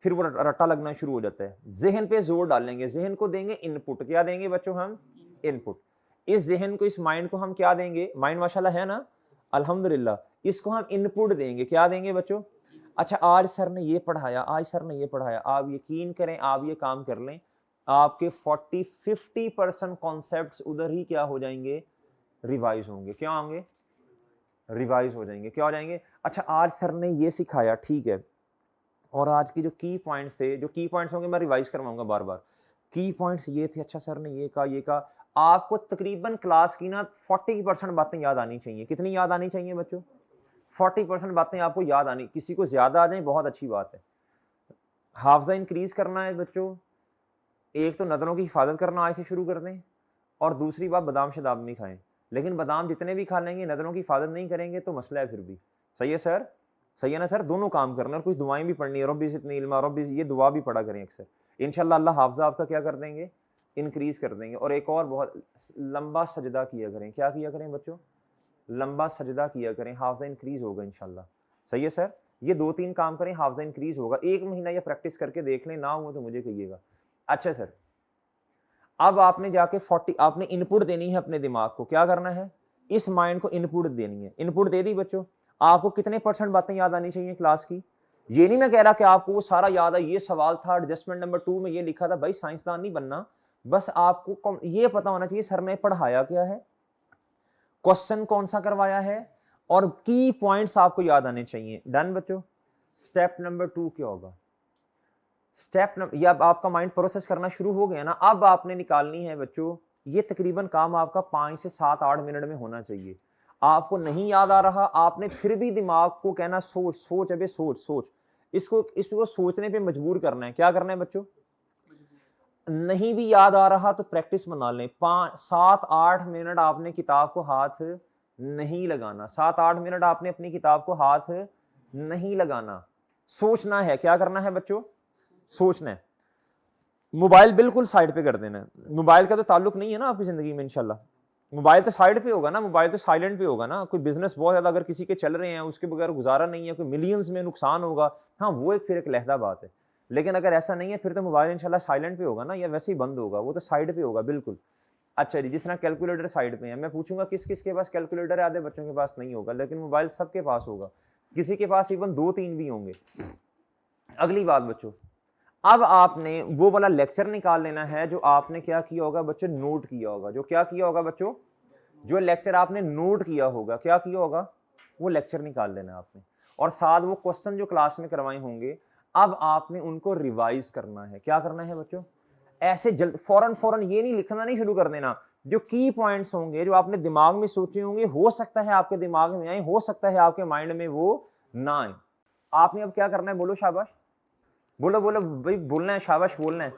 फिर वो रट्टा लगना शुरू हो जाता है। जहन पे जोर डालेंगे, जहन को देंगे इनपुट। क्या देंगे बच्चों हम? इनपुट। इस जहन को, इस माइंड को हम क्या देंगे? माइंड माशाल्लाह है ना, अल्हम्दुलिल्लाह। इसको हम इनपुट देंगे, क्या देंगे बच्चों? अच्छा आज सर ने ये पढ़ाया, आज सर ने ये पढ़ाया। आप यकीन करें, आप ये काम कर लें, आपके 40-50% कॉन्सेप्ट्स उधर ही क्या हो जाएंगे? रिवाइज होंगे। क्या होंगे? रिवाइज हो जाएंगे। क्या हो जाएंगे? अच्छा आज सर ने ये सिखाया, ठीक है, और आज की जो की पॉइंट्स थे, जो की पॉइंट्स होंगे मैं रिवाइज करवाऊंगा बार बार। की पॉइंट्स ये थे, अच्छा सर ने ये कहा, ये कहा। आपको तकरीबन क्लास की ना 40% बातें याद आनी चाहिए। कितनी याद आनी चाहिए बच्चों? 40% बातें आपको याद आनी। किसी को ज्यादा आ जाए बहुत अच्छी बात है। हाफजा इंक्रीज करना है बच्चों, एक तो नजरों की हिफाजत करना आज से शुरू कर दें, और दूसरी बात बादाम शदाब नहीं खाएं। लेकिन बादाम जितने भी खा लेंगे, नजरों की हिफाजत नहीं करेंगे तो मसला है फिर भी। सही है सर? सही है ना सर? दोनों काम करना है और कुछ दुआएं भी पढ़नी है। रब्बी ज़िदनी इल्मा, रब्बी, ये दुआ भी पढ़ा करें अक्सर। इंशाल्लाह अल्लाह हाफजा आपका क्या कर देंगे? इंक्रीज कर देंगे। और एक और बहुत लंबा सजदा किया करें। क्या किया करें बच्चों? लंबा सजदा किया करें, हाफजा इंक्रीज होगा इंशाल्लाह। सही है सर? ये 2-3 काम करें, हाफजा इंक्रीज होगा। 1 महीना ये प्रैक्टिस करके देख लें, ना हुआ तो मुझे कहिएगा। अच्छा सर, अब आपने जाके 40 आपने इनपुट देनी है अपने दिमाग को। क्या करना है? इस माइंड को इनपुट देनी है। इनपुट दे दी बच्चों। आपको कितने % बातें याद आनी चाहिए क्लास की? ये नहीं मैं कह रहा कि आपको वो सारा याद है, ये सवाल था एडजस्टमेंट नंबर 2 में ये लिखा था। भाई साइंसदान नहीं बनना, बस आपको ये पता होना चाहिए सर ने पढ़ाया क्या है, क्वेश्चन कौन सा करवाया है, और की पॉइंट्स आपको याद आने चाहिए। डन बच्चों? स्टेप नंबर 2 क्या होगा? स्टेप नंबर, ये अब आपका माइंड प्रोसेस करना शुरू हो गया ना। अब आपने निकालनी है बच्चों, ये तकरीबन काम आपका 5 से 7-8 मिनट में होना चाहिए। आपको नहीं याद आ रहा, आपने फिर भी दिमाग को कहना सोच सोच, अबे सोच सोच। इसको सोचने पे मजबूर करना है। क्या करना है बच्चों? नहीं भी याद आ रहा तो प्रैक्टिस बना लें। 5-7-8 मिनट आपने किताब को हाथ नहीं लगाना। 7-8 मिनट आपने अपनी किताब को हाथ नहीं लगाना। सोचना है। क्या करना है बच्चों? सोचना है। मोबाइल बिल्कुल साइड पे कर देना है। मोबाइल का तो ताल्लुक नहीं है ना आपकी जिंदगी में इंशाल्लाह। मोबाइल तो साइड पे होगा ना, मोबाइल तो साइलेंट पे होगा ना। कोई बिजनेस बहुत ज्यादा अगर किसी के चल रहे हैं, उसके बगैर गुजारा नहीं है, कोई मिलियंस में नुकसान होगा, हाँ वो एक फिर एक लहदा बात है। लेकिन अगर ऐसा नहीं है फिर तो मोबाइल इंशाल्लाह साइलेंट पे होगा ना, या वैसे ही बंद होगा, वो तो साइड पे होगा बिल्कुल। अच्छा जी, जिस तरह कैलकुलेटर साइड पे है, मैं पूछूंगा किस किस के पास कैलकुलेटर है? आधे बच्चों के पास नहीं होगा, लेकिन मोबाइल सबके पास होगा। किसी के पास इवन 2-3 भी होंगे। अगली बात बच्चों, अब आपने वो वाला लेक्चर निकाल लेना है जो आपने क्या किया होगा बच्चों? नोट किया होगा। जो क्या किया होगा बच्चों? जो लेक्चर आपने नोट किया होगा। क्या किया होगा? वो लेक्चर निकाल लेना है आपने, और साथ वो क्वेश्चन जो क्लास में करवाए होंगे, अब आपने उनको रिवाइज करना है। क्या करना है बच्चों? ऐसे जल्द फौरन फौरन ये नहीं लिखना, नहीं शुरू कर देना। जो की पॉइंट्स होंगे, जो आपने दिमाग में सोचे होंगे, हो सकता है आपके दिमाग में आए, हो सकता है आपके माइंड में वो ना आए। आपने अब क्या करना है? बोलो शाबाश, बोलो बोलो भाई, बोलना है, शाबाश बोलना है।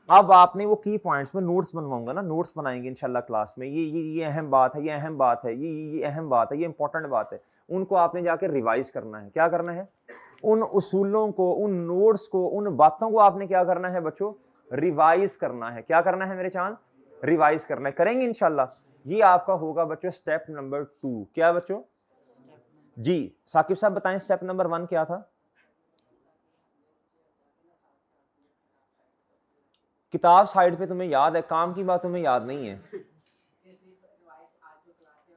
अब आपने वो की पॉइंट्स में नोट्स बनवाऊंगा ना, नोट्स बनाएंगे इंशाल्लाह क्लास में। ये अहम बात है, ये अहम बात है, ये अहम बात है, ये इंपॉर्टेंट बात है। उनको आपने जाकर रिवाइज करना है। क्या करना है? उन उसूलों को, उन नोट्स को, उन बातों को आपने क्या करना है बच्चों? रिवाइज करना है। क्या करना है मेरे चांद? रिवाइज करना है। करेंगे इंशाल्लाह। ये आपका होगा बच्चों स्टेप नंबर 2। क्या बच्चों? जी साकिब साहब बताएं, स्टेप नंबर 1 क्या था? किताब साइड पे तुम्हें याद है, काम की बात तुम्हें याद नहीं है।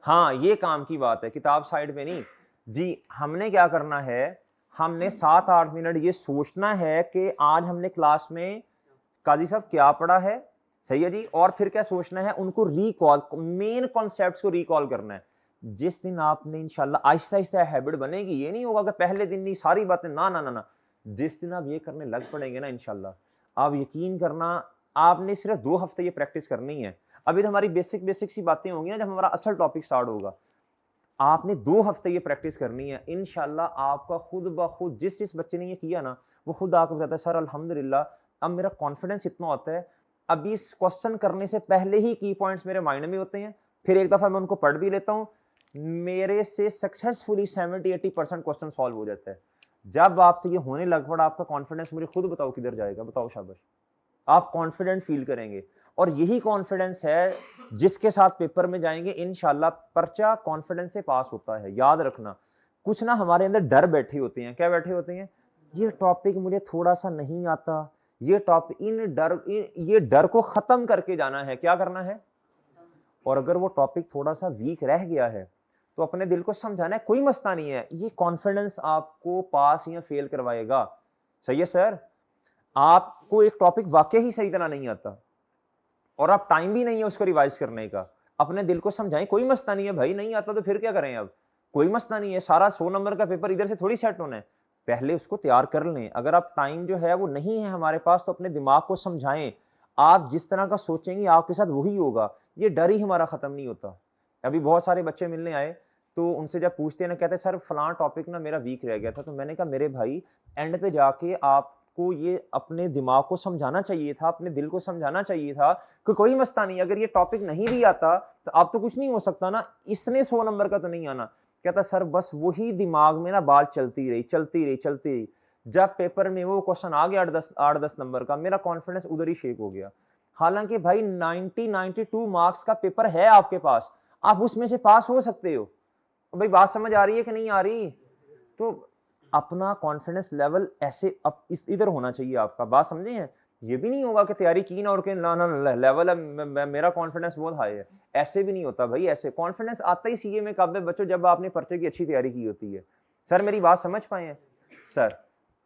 हाँ ये काम की बात है, किताब साइड पे नहीं जी। हमने क्या करना है? हमने 7-8 मिनट ये सोचना है कि आज हमने क्लास में काजी साहब क्या पढ़ा है। सही है जी। और फिर क्या सोचना है? उनको रिकॉल, मेन कॉन्सेप्ट्स को रिकॉल करना है। जिस दिन आपने इंशाल्लाह आहिस्ता आहिस्ता हैबिट बनेगी, ये नहीं होगा कि पहले दिन नहीं सारी बातें, ना ना ना ना। जिस दिन आप ये करने लग पड़ेंगे ना इंशाल्लाह, आप यकीन करना, आपने सिर्फ 2 हफ्ते ये प्रैक्टिस करनी है। अभी तो हमारी बेसिक बेसिक सी बातें होंगी ना, जब हमारा असल टॉपिक स्टार्ट होगा। आपने 2 हफ्ते ये प्रैक्टिस करनी है इंशाल्लाह। आपका खुद ब खुद, जिस जिस बच्चे ने ये किया ना, वो खुद आकर बताता है सर अल्हम्दुलिल्लाह अब मेरा कॉन्फिडेंस इतना होता है, अभी इस क्वेश्चन करने से पहले ही की पॉइंट्स मेरे माइंड में होते हैं, फिर एक दफा मैं उनको पढ़ भी लेता हूँ, मेरे से सक्सेसफुली 70-80% क्वेश्चन सॉल्व हो जाता है। जब आपसे ये होने लग पड़ा, आपका कॉन्फिडेंस मुझे खुद बताओ किधर जाएगा, बताओ शाबाश। आप कॉन्फिडेंट फील करेंगे, और यही कॉन्फिडेंस है जिसके साथ पेपर में जाएंगे इंशाल्लाह। पर्चा कॉन्फिडेंस से पास होता है, याद रखना। कुछ ना हमारे अंदर डर बैठे होते हैं, क्या बैठे होते हैं, ये टॉपिक मुझे थोड़ा सा नहीं आता, ये टॉपिक, ये डर को खत्म करके जाना है, क्या करना है। और अगर वो टॉपिक थोड़ा सा वीक रह गया है तो अपने दिल को समझाना है, कोई मसला नहीं है, ये कॉन्फिडेंस आपको पास या फेल करवाएगा। सही है सर, आपको एक टॉपिक वाकई ही सही तरह नहीं आता और आप टाइम भी नहीं है उसको रिवाइज करने का, अपने दिल को समझाएं, कोई मसला नहीं है भाई, नहीं आता तो फिर क्या करें, अब कोई मसला नहीं है, सारा 100 नंबर का पेपर इधर से थोड़ी सेट होना है, पहले उसको तैयार कर लें। अगर आप टाइम जो है वो नहीं है हमारे पास तो अपने दिमाग को समझाएं, आप जिस तरह का सोचेंगे आपके साथ वही होगा, ये डर ही हमारा खत्म नहीं होता। अभी बहुत सारे बच्चे मिलने आए तो उनसे जब पूछते हैं ना, कहते सर फलां टॉपिक ना मेरा वीक रह गया था, तो मैंने कहा मेरे भाई एंड पे जाके आपको ये अपने दिमाग को समझाना चाहिए था, अपने दिल को समझाना चाहिए था कि कोई मसला नहीं, अगर ये टॉपिक नहीं भी आता तो आप तो कुछ नहीं हो सकता ना, इसने 100 नंबर का तो नहीं आना। कहता सर बस वही दिमाग में ना बात चलती रही। जब पेपर में वो क्वेश्चन आ गया 8-10 नंबर का, मेरा कॉन्फिडेंस उधर ही शेक हो गया। हालांकि भाई 92 मार्क्स का पेपर है आपके पास, आप उसमें से पास हो सकते हो। भाई बात समझ आ रही है कि नहीं आ रही। तो अपना कॉन्फिडेंस लेवल ऐसे अब इस इधर होना चाहिए आपका, बात समझे हैं। ये भी नहीं होगा कि तैयारी की ना और के ना लेवल है मेरा कॉन्फिडेंस बहुत हाई है, ऐसे भी नहीं होता भाई। ऐसे कॉन्फिडेंस आता ही सीए में कब है बच्चों, जब आपने पर्चे की अच्छी तैयारी की होती है। सर मेरी बात समझ पाए हैं सर।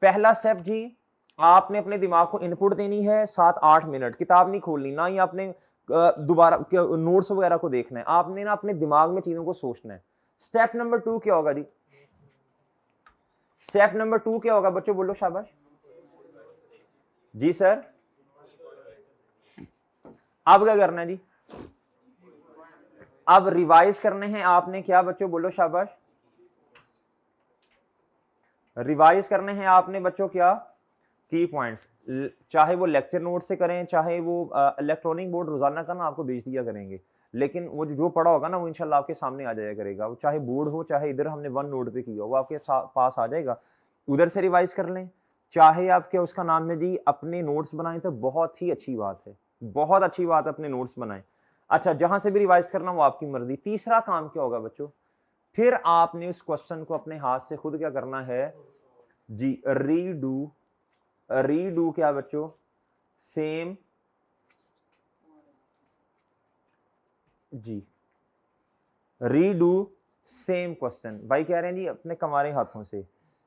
पहला स्टेप जी, आपने अपने दिमाग को इनपुट देनी है 7-8 मिनट, किताब नहीं खोलनी, ना ही आपने दोबारा नोट्स वगैरह को देखना है, आपने ना अपने दिमाग में चीजों को सोचना है। स्टेप नंबर 2 क्या होगा जी, स्टेप नंबर 2 क्या होगा बच्चों, बोलो शाबाश जी सर। अब क्या करना है जी, अब रिवाइज करने हैं आपने, क्या बच्चों बोलो शाबाश, रिवाइज करने हैं आपने बच्चों क्या, की पॉइंट्स, चाहे वो लेक्चर नोट से करें, चाहे वो इलेक्ट्रॉनिक बोर्ड रोजाना का ना आपको भेज दिया करेंगे, लेकिन वो जो पढ़ा होगा ना वो इंशाल्लाह आपके सामने आ जाया करेगा, वो चाहे बोर्ड हो चाहे इधर हमने वन नोट पे किया हो, वो आपके पास आ जाएगा, उधर से रिवाइज कर लें। चाहे आप क्या उसका नाम है जी अपने नोट्स बनाएं तो बहुत ही अच्छी बात है, बहुत अच्छी बात है, अपने नोट्स बनाएं। अच्छा, जहां से भी रिवाइज करना वो आपकी मर्जी। तीसरा काम क्या होगा बच्चों, फिर आपने उस क्वेश्चन को अपने हाथ से खुद क्या करना है जी, रीडू क्या बच्चों, सेम जी, रीडू सेम क्वेश्चन। भाई कह रहे हैं जी अपने कमारे हाथों से,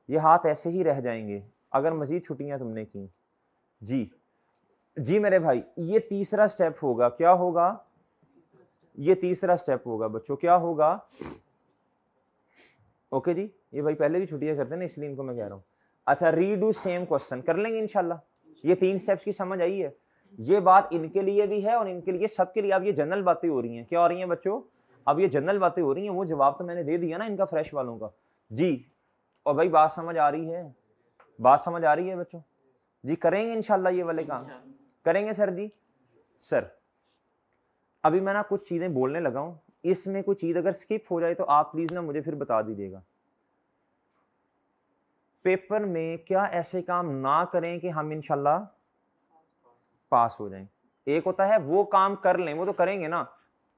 ये हाथ ऐसे ही रह जाएंगे अगर मजीद छुट्टियां तुमने की जी। जी मेरे भाई, ये तीसरा स्टेप होगा, क्या होगा, ये तीसरा स्टेप होगा बच्चों, क्या होगा, ओके जी। ये भाई पहले भी छुट्टियां करते हैं ना इसलिए इनको मैं कह रहा हूं। अच्छा, रीडू सेम क्वेश्चन कर लेंगे इंशाल्लाह। ये 3 स्टेप्स की समझ आई है, ये बात इनके लिए भी है और इनके लिए, सबके लिए। अब ये जनरल बातें हो रही हैं, क्या हो रही हैं बच्चों, अब ये जनरल बातें हो रही हैं, वो जवाब तो मैंने दे दिया ना इनका फ्रेश वालों का जी। और भाई बात समझ आ रही है, बात समझ आ रही है बच्चों जी, करेंगे इंशाल्लाह ये वाले काम करेंगे सर जी। सर अभी मैं ना कुछ चीजें बोलने लगा हूं, इसमें कोई चीज अगर स्किप हो जाए तो आप प्लीज ना मुझे फिर बता दीजिएगा। पेपर में क्या ऐसे काम ना करें कि हम इंशाल्लाह पास हो जाएं। एक होता है वो काम कर लें, वो तो करेंगे ना,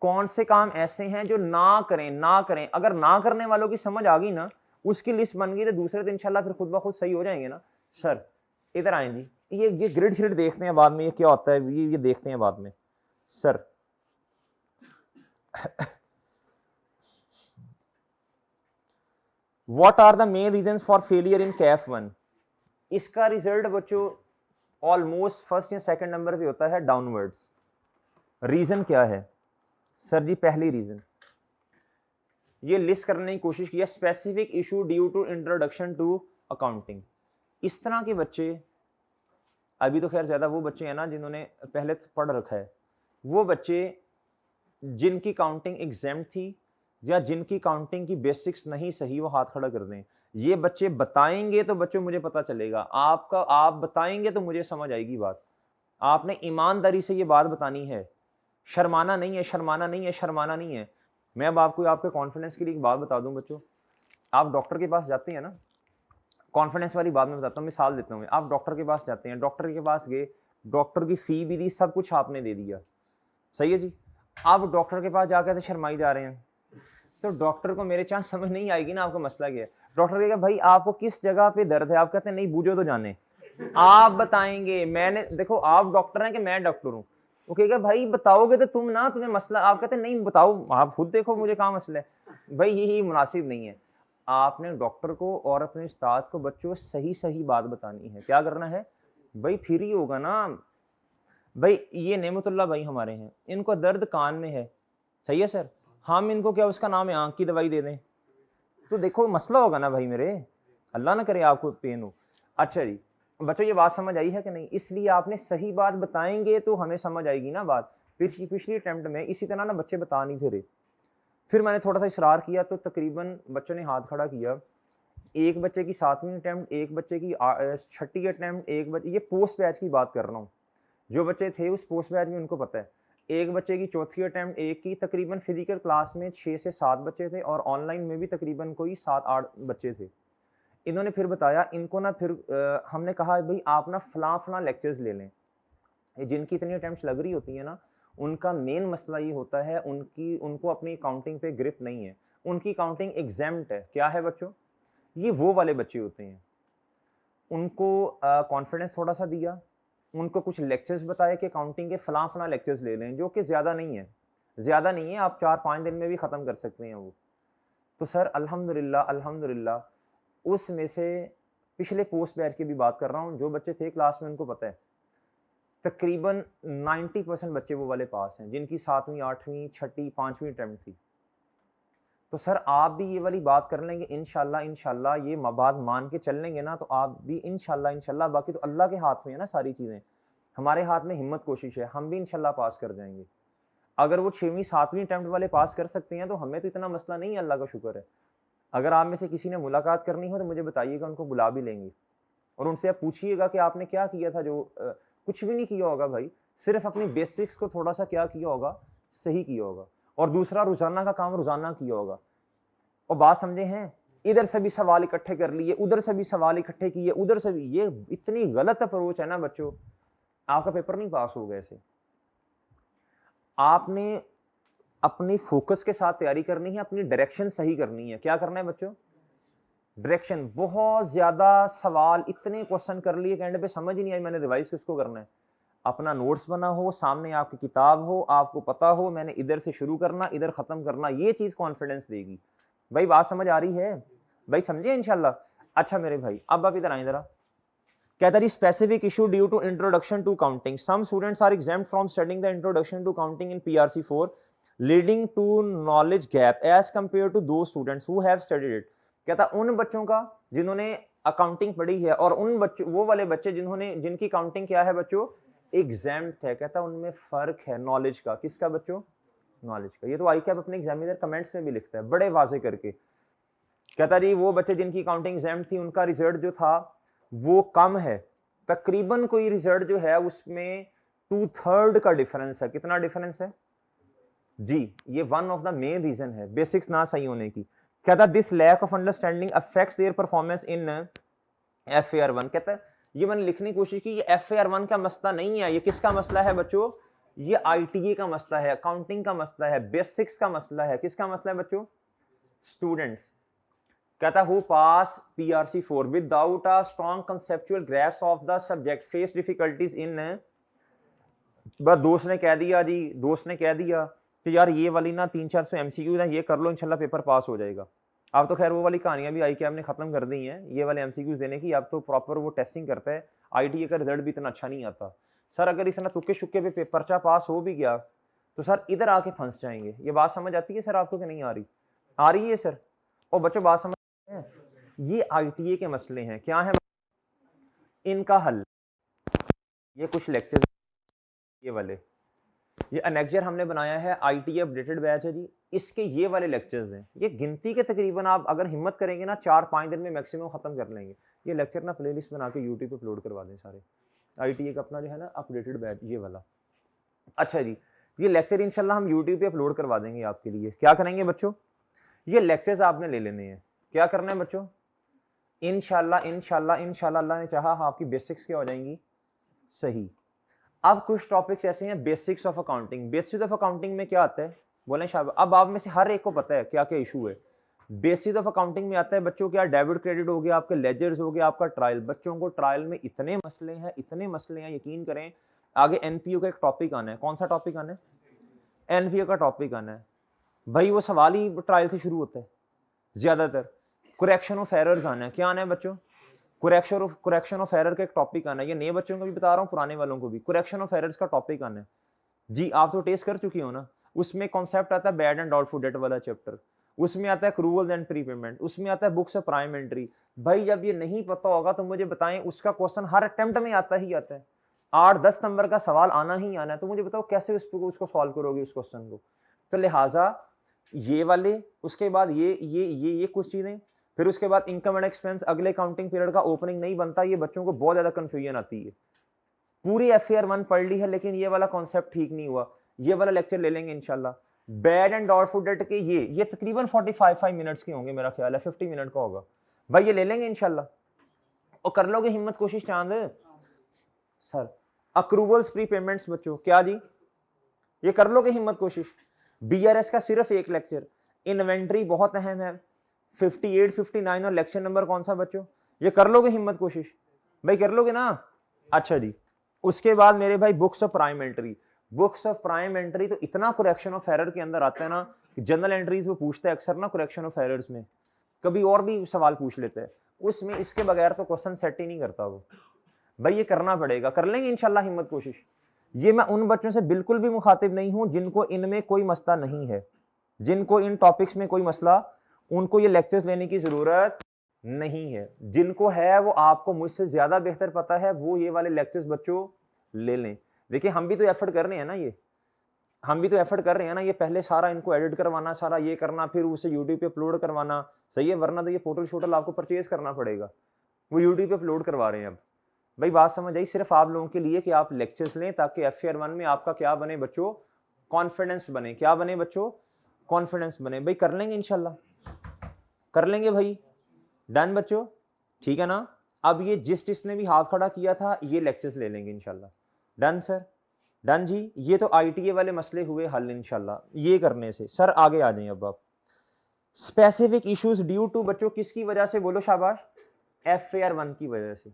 कौन से काम ऐसे हैं जो ना करें, ना करें। अगर ना करने वालों की समझ आ गई ना, उसकी लिस्ट बन गई, तो दूसरे दिन इंशाल्लाह फिर खुद ब खुद सही हो जाएंगे ना। सर इधर आए जी, ये ग्रिड श्रिड देखते हैं बाद में, ये क्या होता है ये देखते हैं बाद में। Sir what are the main reasons for failure in CAF 1। इसका रिजल्ट बच्चों ऑलमोस्ट फर्स्ट या सेकंड नंबर पे होता है, डाउनवर्ड्स। रीजन क्या है सर जी, पहली रीजन ये लिस्ट करने की कोशिश किया, specific issue due to introduction to accounting. इस तरह के बच्चे, अभी तो खैर ज्यादा वो बच्चे हैं ना जिन्होंने पहले तो पढ़ रखा है, वो बच्चे जिनकी काउंटिंग एग्जाम थी, या जिनकी काउंटिंग की बेसिक्स नहीं सही, वो हाथ खड़ा कर दें। ये बच्चे बताएंगे तो बच्चों मुझे पता चलेगा, आप बताएंगे तो मुझे समझ आएगी बात। आपने ईमानदारी से ये बात बतानी है, शर्माना नहीं है, शर्माना नहीं है, शर्माना नहीं है। मैं अब आपको आपके कॉन्फिडेंस के लिए एक बात बता दूं बच्चों, आप डॉक्टर के पास जाते हैं ना, कॉन्फिडेंस वाली बात मैं बताता हूँ, मिसाल देता हूँ, आप डॉक्टर के पास जाते हैं, डॉक्टर के पास गए, डॉक्टर की फी भी दी, सब कुछ आपने दे दिया, सही है जी। आप डॉक्टर के पास जाकर तो शर्माई जा रहे हैं, तो डॉक्टर को मेरे चांस समझ नहीं आएगी ना आपका मसला क्या है। डॉक्टर कहेगा भाई आपको किस जगह पे दर्द है, आप कहते हैं नहीं बूझो तो जाने, आप बताएंगे, मैंने देखो आप डॉक्टर हैं कि मैं डॉक्टर हूँ, वो कहेगा भाई बताओगे तो तुम ना, तुम्हें मसला, आप कहते हैं नहीं बताओ आप खुद देखो मुझे कहाँ मसला है, भाई यही मुनासिब नहीं है। आपने डॉक्टर को और अपने उस्ताद को बच्चों सही सही बात बतानी है, क्या करना है भाई, फिर ही होगा ना। भाई ये नेमतुल्लाह भाई हमारे हैं, इनको दर्द कान में है, सही है सर, हम इनको क्या उसका नाम है आंख की दवाई दे दें, तो देखो मसला होगा ना भाई मेरे, अल्लाह ना करे आपको पेन हो। अच्छा जी बच्चों ये बात समझ आई है कि नहीं, इसलिए आपने सही बात बताएंगे तो हमें समझ आएगी ना बात। पिछली अटेम्प्ट में इसी तरह ना बच्चे बता नहीं थे रहे, फिर मैंने थोड़ा सा इसरार किया तो तकरीबन बच्चों ने हाथ खड़ा किया, एक बच्चे की 7वीं अटेम्प्ट, एक बच्चे की 6ठी अटेम्प्ट, एक बच्चे, ये पोस्ट बैच की बात कर रहा हूँ, जो बच्चे थे उस पोस्ट बैच में उनको पता है, एक बच्चे की 4थी अटेम्प्ट, एक की तकरीबन फिजिकल क्लास में 6 से 7 बच्चे थे और ऑनलाइन में भी तकरीबन कोई 7-8 बच्चे थे। इन्होंने फिर बताया, इनको ना फिर हमने कहा भाई आप ना फलां लेक्चर्स ले लें, जिनकी इतनी अटेम्प्ट्स लग रही होती है ना, उनका मेन मसला ये होता है उनको अपनी काउंटिंग पे ग्रिप नहीं है, उनकी काउंटिंग एग्जाम्प्ट है। क्या है बच्चों, ये वो वाले बच्चे होते हैं, उनको कॉन्फिडेंस थोड़ा सा दिया, उनको कुछ लेक्चर्स बताए कि काउंटिंग के फलां लेक्चर्स ले लें, जो कि ज़्यादा नहीं है, आप 4-5 दिन में भी ख़त्म कर सकते हैं वो। तो सर अल्हम्दुलिल्लाह उसमें से पिछले पोस्ट बैच की भी बात कर रहा हूँ, जो बच्चे थे क्लास में उनको पता है, तकरीबन 90% बच्चे वो वाले पास हैं जिनकी 7वीं 8वीं 6ठी 5वीं अटेम्प्ट थी। तो सर आप भी ये वाली बात कर लेंगे इंशाल्लाह ये बात मान के चल लेंगे ना, तो आप भी इंशाल्लाह, बाकी तो अल्लाह के हाथ में है ना सारी चीज़ें, हमारे हाथ में हिम्मत कोशिश है, हम भी इंशाल्लाह पास कर जाएंगे। अगर वो 6वीं 7वीं अटेम्प्ट वाले पास कर सकते हैं तो हमें तो इतना मसला नहीं है, अल्लाह का शुक्र है। अगर आप में से किसी ने मुलाकात करनी हो तो मुझे बताइएगा, उनको बुला भी लेंगे और उनसे आप पूछिएगा कि आपने क्या किया था, जो कुछ भी नहीं किया होगा भाई, सिर्फ अपनी बेसिक्स को थोड़ा सा क्या किया होगा, सही किया होगा, और दूसरा रोजाना का काम रोजाना किया होगा। और बात समझे हैं, इधर से भी सवाल इकट्ठे कर लिए, उधर से भी सवाल इकट्ठे किए, उधर से भी, ये इतनी गलत अप्रोच है ना बच्चों, आपका पेपर नहीं पास होगा ऐसे। आपने अपनी फोकस के साथ तैयारी करनी है, अपनी डायरेक्शन सही करनी है। क्या करना है बच्चों, डायरेक्शन। बहुत ज्यादा सवाल, इतने क्वेश्चन कर लिए एंड पे समझ ही नहीं आई मैंने रिवाइज किसको करना है। अपना नोट्स बना हो, सामने आपकी किताब हो, आपको पता हो मैंने इधर से शुरू करना, इधर खत्म करना, ये चीज कॉन्फिडेंस देगी। भाई बात समझ आ रही है भाई, समझे इंशाल्लाह। अच्छा मेरे भाई अब आप इधर आए जरा, कहता है specific issue due to introduction to counting, some students are exempt from studying the introduction to counting in PRC 4 leading to knowledge gap as compare to those students who have studied it. कहता उन बच्चों का जिन्होंने अकाउंटिंग पढ़ी है और उन बच्चों, वो वाले बच्चे जिनकी काउंटिंग क्या है बच्चों, एग्जाम्प्ट है। कहता उनमें फर्क है नॉलेज का। किसका बच्चों, नॉलेज का। ये तो आई कैप अपने एग्जामिनर कमेंट्स में भी लिखता है बड़े वाजे करके। कहता जी वो बच्चे जिनकी काउंटिंग एग्जाम्प्ट थी उनका रिजल्ट जो था वो कम है, तकरीबन कोई रिजल्ट जो है उसमें 2/3 का डिफरेंस है। कितना डिफरेंस है जी, ये one of the main reason है बेसिक्स ना सही होने की। कहता this lack of understanding affects their performance in FAR1। कहता है ये मैंने लिखने की कोशिश की, ये FAR1 का मसला नहीं है, ये किसका मसला है बच्चों, ये ITA का मसला है, अकाउंटिंग का मसला है, बेसिक्स का मसला है। किसका मसला है बच्चों, स्टूडेंट्स। कहता who pass PRC4 without a strong conceptual grasp of the subject face difficulties in. बस दोस्त ने कह दिया जी, दोस्त ने कह दिया कि यार ये वाली ना 300-400 MCQ है, ये कर लो इंशाल्लाह पेपर पास हो जाएगा। अब तो खैर वो वाली कहानियां भी आई कि हमने खत्म कर दी हैं, ये वाले MCQ देने की। अब तो प्रॉपर वो टेस्टिंग करता है, ITA का रिजल्ट भी इतना अच्छा नहीं आता। सर अगर इतना तुक्के शुक्के पे पर्चा पास हो भी गया तो सर इधर आके फंस जाएंगे। ये बात समझ आती है सर आपको कि नहीं आ रही, आ रही है सर। और बच्चों बात समझ, ये ITA के मसले हैं। क्या है इनका हल, ये कुछ लेक्चर ये वाले, ये अनेक्जर हमने बनाया है, आईटी अपडेटेड बैच है जी। इसके ये वाले लेक्चर्स हैं, ये गिनती के तकरीबन आप अगर हिम्मत करेंगे ना 4-5 दिन में मैक्सिमम खत्म कर लेंगे। ये लेक्चर ना प्लेलिस्ट बना के यूट्यूब पे अपलोड करवा दें सारे, आईटीए का अपना जो है ना अपडेटेड बैच ये वाला। अच्छा जी, ये लेक्चर इंशाल्लाह हम यूट्यूब पे अपलोड करवा देंगे आपके लिए। क्या करेंगे बच्चों, ये लेक्चर्स आपने ले लेने हैं। क्या करना है बच्चों, इंशाल्लाह इंशाल्लाह इंशाल्लाह अल्लाह ने चाहा आपकी बेसिक्स क्या हो जाएंगी सही। अब कुछ टॉपिक्स ऐसे हैं, basics of accounting. Basics of accounting में क्या आता है, बोलें शाबाश। अब आप में से हर एक को पता है क्या क्या इशू है। बेसिक्स ऑफ अकाउंटिंग में आता है बच्चों क्या, डेबिट क्रेडिट हो गया, आपके लेजर्स हो गया, आपका ट्रायल। बच्चों को ट्रायल में इतने मसले हैं, इतने मसले हैं, यकीन करें। आगे एनपीओ का एक टॉपिक आना है। कौन सा टॉपिक आना है, एनपीओ का टॉपिक आना है भाई। वो सवाल ही ट्रायल से शुरू होता है ज्यादातर। करेक्शन ऑफ एरर्स आना है। क्या आना है बच्चों, करेक्शन ऑफ एरर का एक टॉपिक आना है। ये नए बच्चों को भी बता रहा हूँ, पुराने वालों को भी। करेक्शन ऑफ एरर्स का टॉपिक आना है जी। आप तो टेस्ट कर चुके हो ना। उसमें कॉन्सेप्ट आता है बैड एंड डाउटफुल डेट वाला चैप्टर, उसमें आता है क्रूवल एंड प्री पेमेंट, उसमें आता है बुक्स ऑफ प्राइम एंट्री। भाई जब ये नहीं पता होगा तो मुझे बताएं, उसका क्वेश्चन हर अटेम्प्ट में आता ही आता है। 8-10 नंबर का सवाल आना ही आना है। तो मुझे बताओ कैसे उसको सॉल्व करोगे उस क्वेश्चन को। तो लिहाजा ये वाले, उसके बाद ये कुछ चीजें, फिर उसके बाद इनकम एंड एक्सपेंस अगले काउंटिंग पीरियड का ओपनिंग नहीं बनता। ये बच्चों को बहुत ज्यादा कंफ्यूजन आती है। पूरी एफएआर 1 पढ़ ली है लेकिन ये वाला कॉन्सेप्ट ठीक नहीं हुआ। ये वाला लेक्चर ले लेंगे इंशाल्लाह। बैड एंड डाउटफुल डेट के ये तकरीबन 45 मिनट्स के होंगे, मेरा ख्याल है 50 मिनट का होगा भाई। ये ले लेंगे इंशाल्लाह। और कर लोगे हिम्मत कोशिश चांद सर। अक्रूवल्स प्री पेमेंट्स बच्चों क्या जी, ये कर लोगे हिम्मत कोशिश। बीआरएस का सिर्फ एक लेक्चर। इन्वेंट्री बहुत अहम है, 58, 59 और लेक्चर नंबर कौन सा बच्चों, ये कर लोगे हिम्मत कोशिश भाई, कर लोगे ना। अच्छा जी, उसके बाद मेरे भाई books of prime entry. Books of prime entry तो इतना करेक्शन ऑफ एरर के अंदर आता है ना, जनरल एंट्रीज वो पूछता है अक्सर ना करेक्शन ऑफ एरर्स में, कभी और भी सवाल पूछ लेते हैं उसमें। इसके बगैर तो क्वेश्चन सेट ही नहीं करता वो भाई। ये करना पड़ेगा, कर लेंगे इंशाल्लाह हिम्मत कोशिश। ये मैं उन बच्चों से बिल्कुल भी मुखातिब नहीं हूं जिनको इनमें कोई मसला नहीं है, जिनको इन टॉपिक्स में कोई मसला, उनको ये लेक्चर्स लेने की जरूरत नहीं है। जिनको है वो आपको मुझसे ज्यादा बेहतर पता है, वो ये वाले लेक्चर्स बच्चों ले लें। देखिए हम भी तो एफर्ट कर रहे हैं ना, हम भी तो एफर्ट कर रहे हैं ना। ये पहले सारा इनको एडिट करवाना, सारा ये करना, फिर उसे यूट्यूब पे अपलोड करवाना, सही है। वरना तो ये पोर्टल शोटल आपको परचेज करना पड़ेगा। वो यूट्यूब पे अपलोड करवा रहे हैं अब भाई। बात समझ आई, सिर्फ आप लोगों के लिए कि आप लेक्चर्स लें ताकि एफएआर 1 में आपका क्या बने बच्चों, कॉन्फिडेंस बने। क्या बने बच्चों, कॉन्फिडेंस बने भाई। कर लेंगे इंशाल्लाह, कर लेंगे भाई। डन बच्चों, ठीक है ना। अब ये जिसने भी हाथ खड़ा किया था ये लेक्चर्स ले लेंगे इंशाल्लाह। डन सर, डन जी। ये तो आईटीए वाले मसले हुए हल इंशाल्लाह ये करने से। सर आगे आ जाएं अब आप। स्पेसिफिक इश्यूज ड्यू टू बच्चों किसकी वजह से, बोलो शाबाश, एफएआर 1 की वजह से।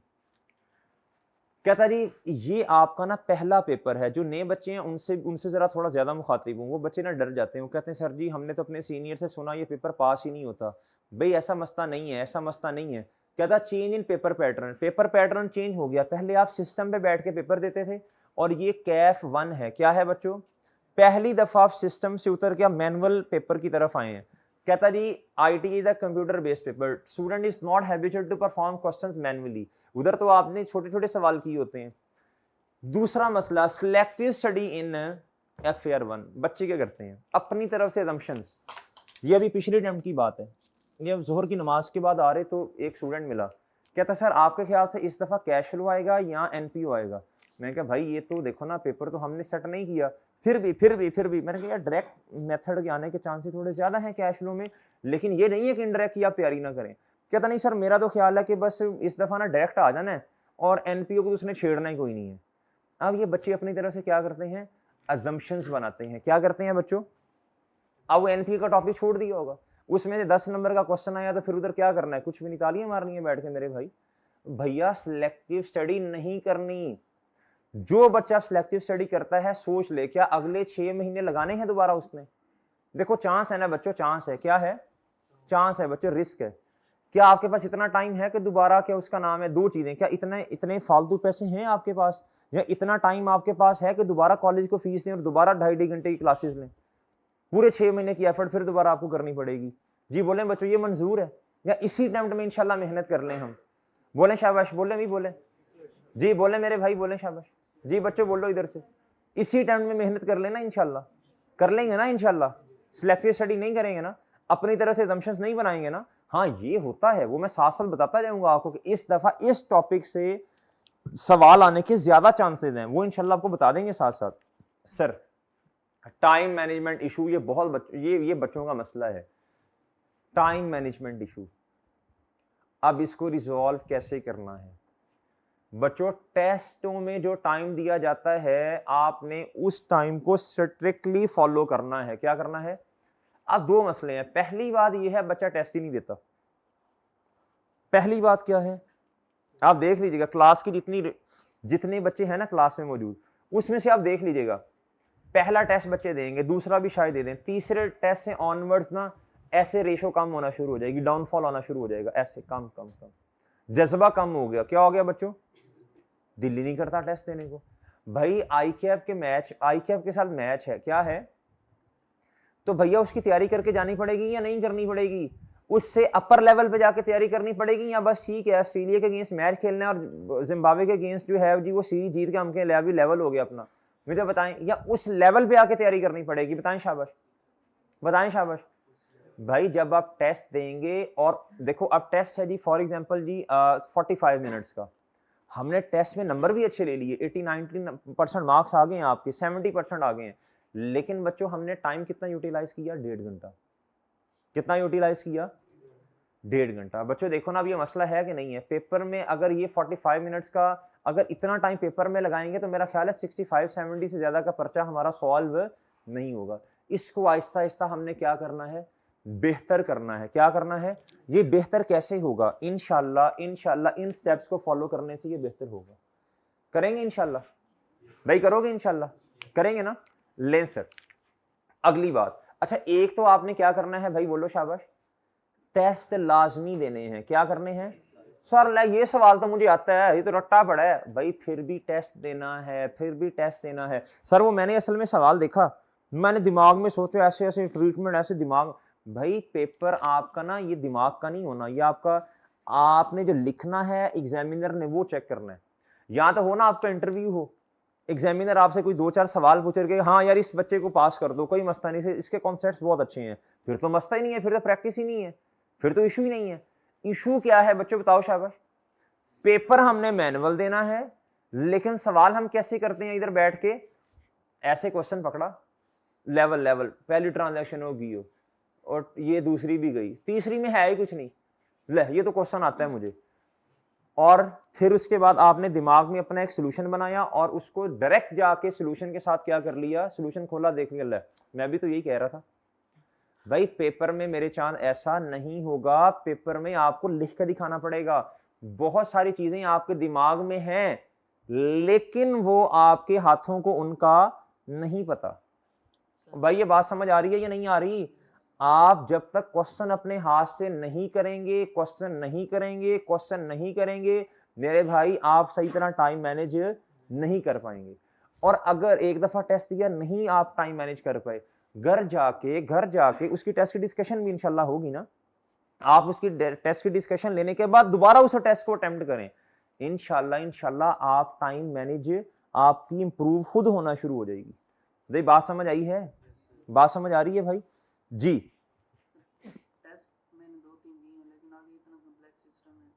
कहता जी ये आपका ना पहला पेपर है। जो नए बच्चे हैं उनसे जरा थोड़ा ज्यादा मुखातिब हूँ। वो बच्चे ना डर जाते हैं, वो कहते हैं सर जी हमने तो अपने सीनियर से सुना ये पेपर पास ही नहीं होता। भाई ऐसा मसला नहीं है, ऐसा मसला नहीं है। कहता change in paper pattern, paper pattern change हो गया। पहले आप सिस्टम पे बैठ के पेपर देते थे और ये कैफ 1 है। क्या है बच्चों, पहली दफा आप सिस्टम से उतर के मैनुअल पेपर की तरफ आए हैं। कहता जी IT is a computer based paper, student is not habituated to perform questions manually. उधर तो आपने छोटे छोटे सवाल किए होते हैं। दूसरा मसला सिलेक्टिव स्टडी इन एफएआर 1। बच्चे क्या करते हैं अपनी तरफ से assumptions। ये अभी पिछले अटेम्प्ट की बात है, ये जोहर की नमाज के बाद आ रहे तो एक स्टूडेंट मिला, कहता सर आपके ख्याल से इस दफा कैश फ्लो आएगा या एनपीओ आएगा। मैंने कहा भाई ये तो देखो ना पेपर तो हमने सेट नहीं किया, फिर भी मैंने कहा यार डायरेक्ट मेथड के आने के चांसेस थोड़े ज्यादा हैं कैश फ्लो में, लेकिन ये नहीं है कि इनडायरेक्ट की आप तैयारी ना करें। कहता नहीं सर मेरा तो ख्याल है कि बस इस दफा ना डायरेक्ट आ जाना है और एनपीओ को तो उसने छेड़ना ही कोई नहीं है। अब ये बच्चे अपनी तरफ से क्या करते हैं, अजम्पशंस बनाते हैं। क्या करते हैं बच्चों, अब वो एनपीओ का टॉपिक छोड़ दिया होगा, उसमें से 10 नंबर का क्वेश्चन आया तो फिर उधर क्या करना है, कुछ भी नहीं, तालियां मारनी है बैठ के मेरे भाई। भैया सिलेक्टिव स्टडी नहीं करनी। जो बच्चा सिलेक्टिव स्टडी करता है सोच ले क्या अगले 6 महीने लगाने हैं दोबारा उसने। देखो चांस है ना बच्चों, चांस है, क्या है, चांस है बच्चों, रिस्क है। क्या आपके पास इतना टाइम है कि दोबारा, क्या उसका नाम है, दो चीजें, क्या इतने फालतू पैसे हैं आपके पास, या इतना टाइम आपके पास है कि दोबारा कॉलेज को फीस दें और दोबारा 2.5 घंटे की क्लासेस लें, पूरे 6 महीने की एफर्ट फिर दोबारा आपको करनी पड़ेगी। जी बोलें बच्चों ये मंजूर है, या इसी अटेम्प्ट में इंशाल्लाह मेहनत कर लें हम। बोलें शाबाश, बोलें भी बोलें जी, बोलें मेरे भाई, बोलें शाबाश जी। बच्चों बोलो इधर से, इसी टाइम में मेहनत कर लेना इंशाल्लाह, कर लेंगे ना इंशाल्लाह। सिलेक्टिव स्टडी नहीं करेंगे ना, अपनी तरह से assumptions नहीं बनाएंगे ना। हाँ ये होता है, वो मैं साथ साथ बताता जाऊंगा आपको कि इस दफा इस टॉपिक से सवाल आने के ज्यादा चांसेस हैं, वो इंशाल्लाह आपको बता देंगे साथ साथ। सर टाइम मैनेजमेंट इशू, ये बहुत ये बच्चों का मसला है, टाइम मैनेजमेंट इशू। अब इसको रिजॉल्व कैसे करना है बच्चों? टेस्टों में जो टाइम दिया जाता है आपने उस टाइम को स्ट्रिक्टली फॉलो करना है। क्या करना है? अब दो मसले हैं। पहली बात यह है बच्चा टेस्ट ही नहीं देता। पहली बात क्या है, आप देख लीजिएगा क्लास की जितने बच्चे हैं ना क्लास में मौजूद, उसमें से आप देख लीजिएगा पहला टेस्ट बच्चे देंगे, दूसरा भी शायद दे दें, तीसरे टेस्ट से ऑनवर्ड्स ना ऐसे रेशो कम होना शुरू हो जाएगी, डाउनफॉल होना शुरू हो जाएगा, ऐसे कम कम कम, जज्बा कम हो गया। क्या हो गया बच्चों? दिल ही नहीं करता टेस्ट देने को। भाई आई कैप के साथ मैच है, क्या है? तो भैया उसकी तैयारी करके जानी पड़ेगी या नहीं करनी पड़ेगी? उससे अपर लेवल पे जाके तैयारी करनी पड़ेगी या बस ठीक है ऑस्ट्रेलिया के अगेंस्ट मैच खेलना है और जिम्बाब्वे के अगेंस्ट जो है जी वो सीरीज जीत के हम के लेवल हो गया अपना, मुझे बताएं, या उस लेवल पे आके तैयारी करनी पड़ेगी? बताएं शाबाश, बताएं शाबाश। भाई जब आप टेस्ट देंगे, और देखो अब टेस्ट है जी फॉर एग्जांपल जी 45 मिनट्स का, हमने टेस्ट में नंबर भी अच्छे ले लिए, 80-90% मार्क्स आ गए हैं आपके, 70% आ गए हैं, लेकिन बच्चों हमने टाइम कितना यूटिलाइज किया? 1.5 घंटा। कितना यूटिलाइज किया? 1.5 घंटा। बच्चों देखो ना अब ये मसला है कि नहीं है? पेपर में अगर ये 45 मिनट्स का अगर इतना टाइम पेपर में लगाएंगे तो मेरा ख्याल है 65-70 से ज्यादा का पर्चा हमारा सॉल्व नहीं होगा। इसको आहिस्ता आहिस्ता हमने क्या करना है? बेहतर करना है। क्या करना है? ये बेहतर कैसे होगा? इंशाल्लाह इन स्टेप्स को फॉलो करने से ये बेहतर होगा। करेंगे इंशाल्लाह? भाई करोगे इंशाल्लाह? करेंगे ना? लें सर अगली बात। अच्छा एक तो आपने क्या करना है भाई, बोलो शाबाश, टेस्ट लाजमी देने हैं। क्या करने हैं? सर ये सवाल तो मुझे आता है, ये तो रट्टा पड़ा है। भाई फिर भी टेस्ट देना है, फिर भी टेस्ट देना है। सर वो मैंने असल में सवाल देखा, मैंने दिमाग में सोचा ऐसे ऐसे ट्रीटमेंट, ऐसे दिमाग। भाई पेपर आपका ना ये दिमाग का नहीं होना, ये आपका, आपने जो लिखना है एग्जामिनर ने वो चेक करना है। या तो हो ना आपका इंटरव्यू हो, एग्जामिनर आपसे कोई 2-4 सवाल पूछ के हाँ यार इस बच्चे को पास कर दो, कोई मसला नहीं, इसके कॉन्सेप्ट्स बहुत अच्छे हैं, फिर तो मसला ही नहीं है, फिर तो प्रैक्टिस ही नहीं है, फिर तो इशू ही नहीं है। इशू क्या है बच्चों बताओ शाबाश? पेपर हमने मैनुअल देना है, लेकिन सवाल हम कैसे करते हैं? इधर बैठ के ऐसे क्वेश्चन पकड़ा, लेवल पहली ट्रांजैक्शन होगी हो और ये दूसरी भी गई, तीसरी में है ही कुछ नहीं, ले ये तो क्वेश्चन आता है मुझे, और फिर उसके बाद आपने दिमाग में अपना एक सोल्यूशन बनाया और उसको डायरेक्ट जाके सोल्यूशन के साथ क्या कर लिया? सोल्यूशन खोला, देख लिया, ले मैं भी तो यही कह रहा था। भाई पेपर में मेरे चांद ऐसा नहीं होगा, पेपर में आपको लिख कर दिखाना पड़ेगा। बहुत सारी चीजें आपके दिमाग में हैं लेकिन वो आपके हाथों को उनका नहीं पता। भाई ये बात समझ आ रही है या नहीं आ रही? आप जब तक क्वेश्चन अपने हाथ से नहीं करेंगे, क्वेश्चन नहीं करेंगे मेरे भाई, आप सही तरह टाइम मैनेज नहीं कर पाएंगे। और अगर एक दफा टेस्ट दिया नहीं आप टाइम मैनेज कर पाए, घर जाके उसकी टेस्ट की डिस्कशन भी इंशाल्लाह होगी ना, आप उसकी टेस्ट की डिस्कशन लेने के बाद दोबारा उस टेस्ट को अटेम्प्ट करें, इंशाल्लाह आप टाइम मैनेज आपकी इंप्रूव खुद होना शुरू हो जाएगी। भाई बात समझ आई है? बात समझ आ रही है भाई जी? टेस्ट मैंने 2-3 दिए हैं लेकिन आगे इतना कॉम्प्लेक्स सिस्टम है।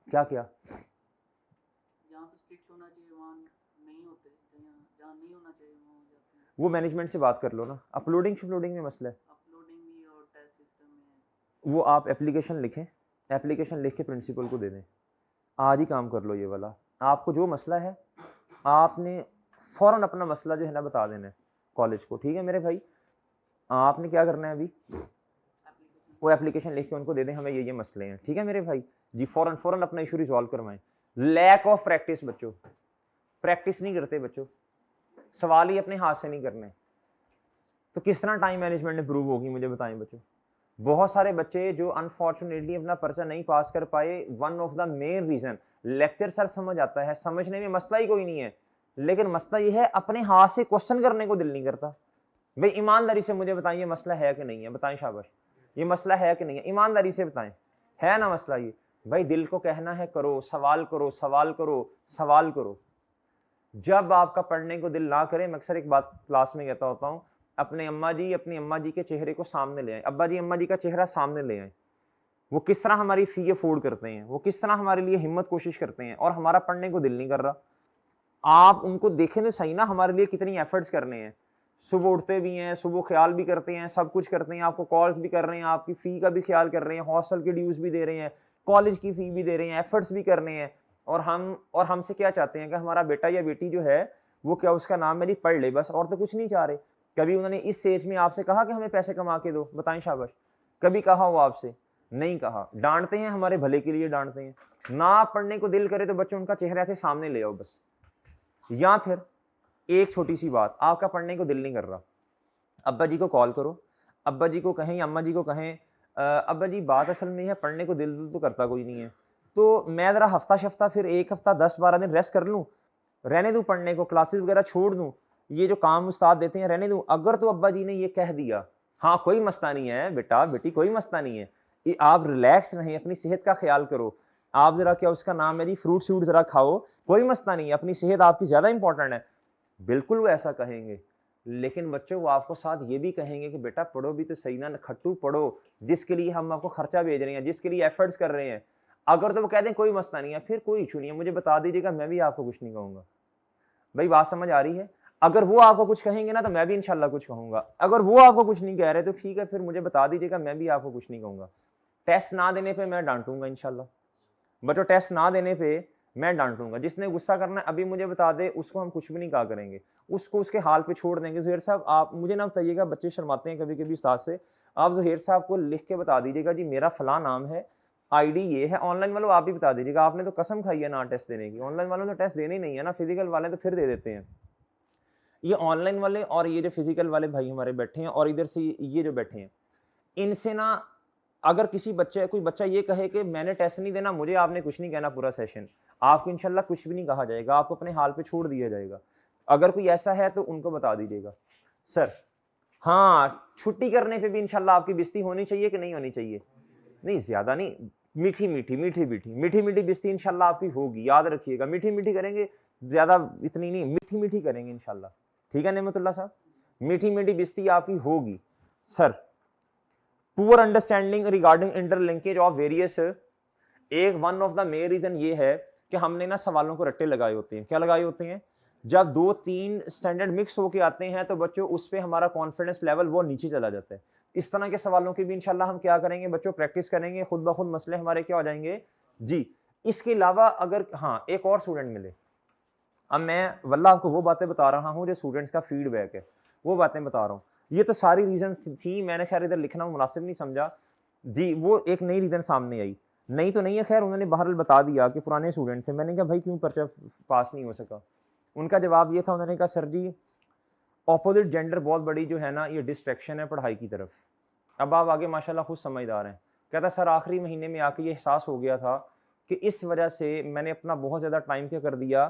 क्या जहाँ पे स्ट्रिक्ट होना चाहिए वहाँ नहीं होते, जहाँ नहीं होना चाहिए वहाँ हो जाते हैं। वो मैनेजमेंट से बात कर लो ना। अपलोडिंग में मसला है, अपलोडिंग भी और टेस्ट सिस्टम में। वो आप एप्लीकेशन लिखें, एप्लीकेशन लिख के प्रिंसिपल को दे दें, आज ही काम कर लो ये वाला। आपको जो मसला है आपने फौरन अपना मसला जो है ना बता देना है कॉलेज को, ठीक है मेरे भाई? आपने क्या करना है अभी, वो एप्लीकेशन लिख के उनको दे दें, हमें ये मसले हैं, ठीक है मेरे भाई जी? फौरन अपना इशू रिजॉल्व करवाएं। लैक ऑफ प्रैक्टिस बच्चों, प्रैक्टिस नहीं करते बच्चों, सवाल ही अपने हाथ से नहीं करने, तो किस तरह टाइम मैनेजमेंट इंप्रूव होगी मुझे बताएं बच्चों? बहुत सारे बच्चे जो अनफॉर्चुनेटली अपना पर्चा नहीं पास कर पाए, one of the main reason, lecture sir समझ आता है, समझने में मसला ही कोई नहीं है, लेकिन मसला ये है अपने हाथ से क्वेश्चन करने को दिल नहीं करता। भाई ईमानदारी से मुझे बताइए मसला है कि नहीं है? बताएं शाबाश, ये मसला है कि नहीं है? ईमानदारी से बताएं, है ना मसला ये? भाई दिल को कहना है करो, सवाल करो, जब आपका पढ़ने को दिल ना करे, मैं अक्सर एक बात क्लास में कहता होता हूँ, अपनी अम्मा जी के चेहरे को सामने ले आए, अब्बा जी अम्मा जी का चेहरा सामने ले आए। वो किस तरह हमारी फी अफोर्ड करते हैं, वो किस तरह हमारे लिए हिम्मत कोशिश करते हैं, और हमारा पढ़ने को दिल नहीं कर रहा। आप उनको देखें तो सही ना, हमारे लिए कितनी एफर्ट्स करने हैं। सुबह उठते भी हैं, सुबह ख्याल भी करते हैं, सब कुछ करते हैं, आपको कॉल्स भी कर रहे हैं, आपकी फ़ी का भी ख्याल कर रहे हैं, हॉस्टल की ड्यूज़ भी दे रहे हैं, कॉलेज की फ़ी भी दे रहे हैं, एफर्ट्स भी करने हैं। और हमसे क्या चाहते हैं कि हमारा बेटा या बेटी जो है, वो क्या उसका नाम है जी पढ़ ले बस, और तो कुछ नहीं चाह रहे। कभी उन्होंने इस एज में आपसे कहा कि हमें पैसे कमा के दो? बताएं शाबाश। कभी कहा हो आपसे? नहीं कहा। डांटते हैं, हमारे भले के लिए डांटते हैं। ना पढ़ने को दिल करे तो बच्चों उनका चेहरा ऐसे सामने ले आओ बस। या फिर एक छोटी सी बात, आपका पढ़ने को दिल नहीं कर रहा, अब्बा जी को कॉल करो, अब्बा जी को कहें या अम्मा जी को कहें, अब्बा जी बात असल में है पढ़ने को दिल तो करता कोई नहीं है, तो मैं ज़रा हफ्ता शफ्ता फिर एक हफ्ता 10-12 दिन रेस्ट कर लूँ, रहने दूँ पढ़ने को, क्लासेस वगैरह छोड़ दूँ, ये जो काम उस्ताद देते हैं रहने दूँ। अगर तो अब्बा जी ने ये कह दिया, हाँ कोई मसला नहीं है बेटा बेटी, कोई मसला नहीं है, आप रिलैक्स रहें, अपनी सेहत का ख्याल करो, आप ज़रा क्या उसका नाम है जी फ्रूट श्रूट ज़रा खाओ, कोई मसला नहीं है, अपनी सेहत आपकी ज़्यादा इंपॉर्टेंट है, बिल्कुल वो ऐसा कहेंगे। लेकिन बच्चों वो आपको साथ ये भी कहेंगे कि बेटा पढ़ो भी तो सही ना, खट्टू पढ़ो, जिसके लिए हम आपको खर्चा भेज रहे हैं, जिसके लिए एफर्ट्स कर रहे हैं। अगर तो वो कह दें कोई मसला नहीं है, फिर कोई इशू नहीं है, मुझे बता दीजिएगा, मैं भी आपको कुछ नहीं कहूँगा। भाई बात समझ आ रही है? अगर वो आपको कुछ कहेंगे ना तो मैं भी इंशाल्लाह कुछ कहूँगा। अगर वो आपको कुछ नहीं कह रहे तो ठीक है, फिर मुझे बता दीजिएगा, मैं भी आपको कुछ नहीं कहूँगा। टेस्ट ना देने पे मैं डांटूंगा इंशाल्लाह। बच्चों टेस्ट ना देने पे मैं डांटूंगा। जिसने गुस्सा करना है अभी मुझे बता दे, उसको हम कुछ भी नहीं कहा करेंगे, उसको उसके हाल पे छोड़ देंगे। ज़ुहैर साहब आप मुझे ना बताइएगा, बच्चे शर्माते हैं कभी कभी उस्ताद से, आप ज़ुहैर साहब को लिख के बता दीजिएगा जी मेरा फला नाम है, आईडी ये है। ऑनलाइन वालों आप भी बता दीजिएगा, आपने तो कसम खाई है ना टेस्ट देने की, ऑनलाइन वालों ने टेस्ट देने ही नहीं है ना, फिजिकल वाले तो फिर दे देते हैं। ये ऑनलाइन वाले और ये जो फिजिकल वाले भाई हमारे बैठे हैं और इधर से ये जो बैठे हैं, इनसे ना अगर कोई बच्चा ये कहे कि मैंने टेस्ट नहीं देना, मुझे आपने कुछ नहीं कहना पूरा सेशन, आपको इंशाल्लाह कुछ भी नहीं कहा जाएगा, आपको अपने हाल पे छोड़ दिया जाएगा। अगर कोई ऐसा है तो उनको बता दीजिएगा। सर हाँ, छुट्टी करने पे भी इंशाल्लाह आपकी बेइज्जती होनी चाहिए कि नहीं होनी चाहिए? नहीं, ज़्यादा नहीं, मीठी-मीठी बेइज्जती इंशाल्लाह आपकी होगी, याद रखिएगा। मीठी-मीठी करेंगे, ज़्यादा इतनी नहीं, मीठी-मीठी करेंगे इंशाल्लाह। ठीक है नेमतुल्लाह साहब? मीठी-मीठी बेइज्जती आपकी होगी। Sir poor understanding regarding interlinkage of various, एक one of the main reason ये है कि हमने ना सवालों को रट्टे लगाए होते हैं। क्या लगाए होते हैं? जब 2-3 स्टैंडर्ड मिक्स होके आते हैं तो बच्चों उस पे हमारा कॉन्फिडेंस लेवल वो नीचे चला जाता है। इस तरह के सवालों की भी इंशाल्लाह हम क्या करेंगे बच्चों, प्रैक्टिस करेंगे, खुद ब खुद मसले हमारे क्या हो जाएंगे जी। इसके अलावा अगर हाँ एक और स्टूडेंट मिले, अब मैं वल्लाह आपको वो बातें बता रहा हूँ जो स्टूडेंट्स का फीडबैक है, वो बातें बता रहा हूँ। ये तो सारी रीजन थी, मैंने खैर इधर लिखना मुनासिब नहीं समझा जी। वो एक नई रीजन सामने आई, नहीं तो नहीं है खैर, उन्होंने बहरहाल बता दिया कि पुराने स्टूडेंट थे। मैंने कहा भाई क्यों पर्चा पास नहीं हो सका? उनका जवाब ये था, उन्होंने कहा सर जी ऑपोजिट जेंडर बहुत बड़ी जो है ना ये डिस्ट्रैक्शन है पढ़ाई की तरफ। अब आप आगे माशाल्लाह खुद समझदार हैं। कहता सर आखिरी महीने में आके ये एहसास हो गया था कि इस वजह से मैंने अपना बहुत ज़्यादा टाइम क्या कर दिया,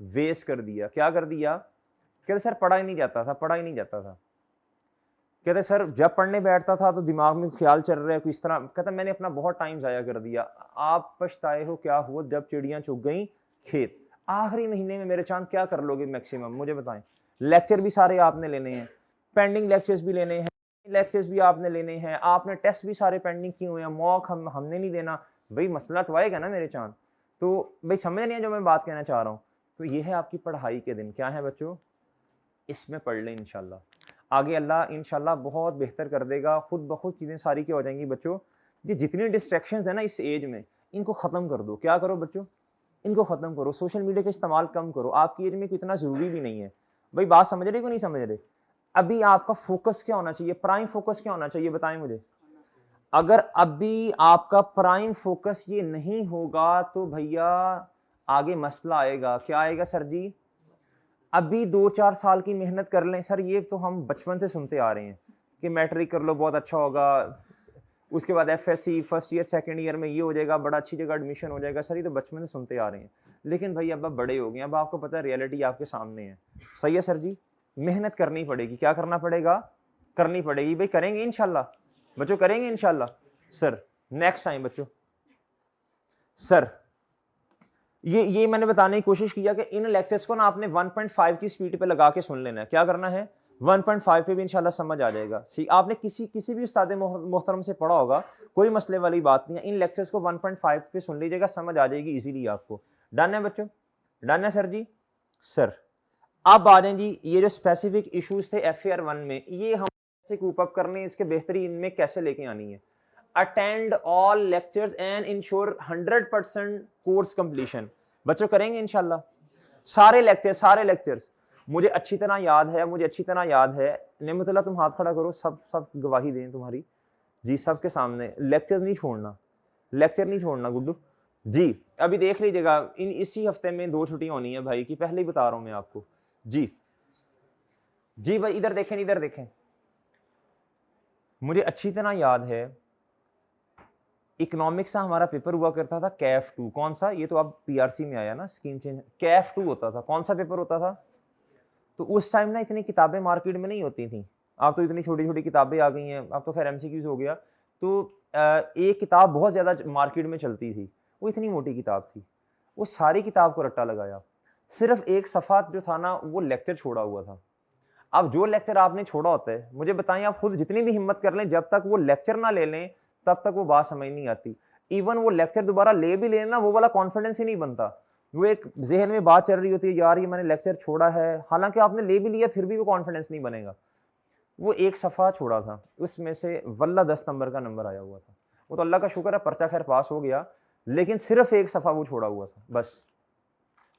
वेस्ट कर दिया। क्या कर दिया? कहते सर पढ़ा ही नहीं जाता था। कहते सर जब पढ़ने बैठता था तो दिमाग में ख्याल चल रहा है कुछ इस तरह। कहता मैंने अपना बहुत टाइम ज़ाया कर दिया। आप पछताए हो क्या हुआ जब चिड़ियाँ चुग गई खेत। आखिरी महीने में मेरे चांद क्या कर लोगे मैक्सिमम, मुझे बताएं। लेक्चर भी सारे आपने लेने हैं, पेंडिंग लेक्चर्स भी लेने हैं, लेक्चर्स भी आपने लेने हैं, आपने टेस्ट भी सारे पेंडिंग किए हुए हैं, मॉक हमने नहीं देना। भाई मसला तो आएगा ना मेरे चांद। तो भाई समझ नहीं है जो मैं बात कहना चाह रहा हूँ। तो ये है आपकी पढ़ाई के दिन, क्या है बच्चों, इसमें पढ़ लें इंशाल्लाह। आगे अल्लाह इंशाल्लाह बहुत बेहतर कर देगा, खुद ब खुद चीज़ें सारी क्या हो जाएंगी बच्चों। ये जितनी डिस्ट्रैक्शंस है ना इस एज में, इनको ख़त्म कर दो। क्या करो बच्चों, इनको ख़त्म करो। सोशल मीडिया का इस्तेमाल कम करो, आपकी एज में इतना ज़रूरी भी नहीं है। भाई बात समझ रहे को नहीं समझ रहे? अभी आपका फोकस क्या होना चाहिए, प्राइम फोकस क्या होना चाहिए, बताएं मुझे। अगर अभी आपका प्राइम फोकस ये नहीं होगा तो भैया आगे मसला आएगा। क्या आएगा सर जी? अभी 2-4 साल की मेहनत कर लें सर, ये तो हम बचपन से सुनते आ रहे हैं कि मैट्रिक कर लो बहुत अच्छा होगा, उसके बाद FSc first year second year में ये हो जाएगा, बड़ा अच्छी जगह एडमिशन हो जाएगा। सर ये तो बचपन से सुनते आ रहे हैं, लेकिन भाई अब आप बड़े हो गए, अब आपको पता है रियलिटी आपके सामने है। सही है सर जी, मेहनत करनी पड़ेगी। क्या करना पड़ेगा? करनी पड़ेगी। भाई करेंगे इंशाल्लाह बच्चों, करेंगे इंशाल्लाह। सर नेक्स्ट टाइम बच्चों, सर ये मैंने बताने की कोशिश किया कि इन लेक्चर्स को ना आपने 1.5 की स्पीड पे लगा के सुन लेना है। क्या करना है, 1.5 पे भी इंशाल्लाह समझ आ जाएगा। आपने किसी भी उस्ताद मोहतरम से पढ़ा होगा, कोई मसले वाली बात नहीं है। इन लेक्चर्स को 1.5 पे सुन लीजिएगा, समझ आ जाएगी इजीली आपको। डन है बच्चों, डन है सर जी। सर अब आ जाए जी, ये जो स्पेसिफिक इश्यूज थे FAR 1 में, ये हम कैसे कूप अप करने, इसके बेहतरी इनमें कैसे लेके आनी है। Attend all lectures and ensure 100% course completion. बच्चों करेंगे इंशाल्लाह सारे लेक्चर्स। मुझे अच्छी तरह याद है। नेमतुल्लाह तुम हाथ खड़ा करो, सब गवाही दें तुम्हारी जी, सबके सामने। लेक्चर नहीं छोड़ना गुड्डू जी। अभी देख लीजिएगा, इसी हफ्ते में 2 छुट्टियां होनी है भाई की, पहले ही बता रहा हूं मैं आपको जी भाई। इधर देखें, मुझे अच्छी तरह याद है इकोनॉमिक्स का हमारा पेपर हुआ करता था कैफ 2। कौन सा, ये तो अब PRC में आया ना, स्कीम चेंज। कैफ 2 होता था। कौन सा पेपर होता था? तो उस टाइम ना इतनी किताबें मार्केट में नहीं होती थी। अब तो इतनी छोटी छोटी किताबें आ गई हैं, अब तो खैर MCQs हो गया। तो एक किताब बहुत ज़्यादा मार्केट में चलती थी, वो इतनी मोटी किताब थी। वो सारी किताब को रट्टा लगाया, सिर्फ एक सफ़ा जो था ना वो लेक्चर छोड़ा हुआ था। अब जो लेक्चर आपने छोड़ा होता है, मुझे बताएं आप खुद जितनी भी हिम्मत कर लें, जब तक वो लेक्चर ना ले लें तब तक वो बात समझ नहीं आती। इवन वो लेक्चर दोबारा ले भी लेना, वो वाला कॉन्फिडेंस ही नहीं बनता। वो एक जहन में बात चल रही होती है, यार ये मैंने लेक्चर छोड़ा है, हालांकि आपने ले भी लिया फिर भी वो कॉन्फिडेंस नहीं बनेगा। वो एक सफ़ा छोड़ा था, उसमें से वल्ला 10 नंबर का नंबर आया हुआ था। वो तो अल्लाह का शुक्र है, पर्चा खैर पास हो गया, लेकिन सिर्फ एक सफ़ा वो छोड़ा हुआ था बस।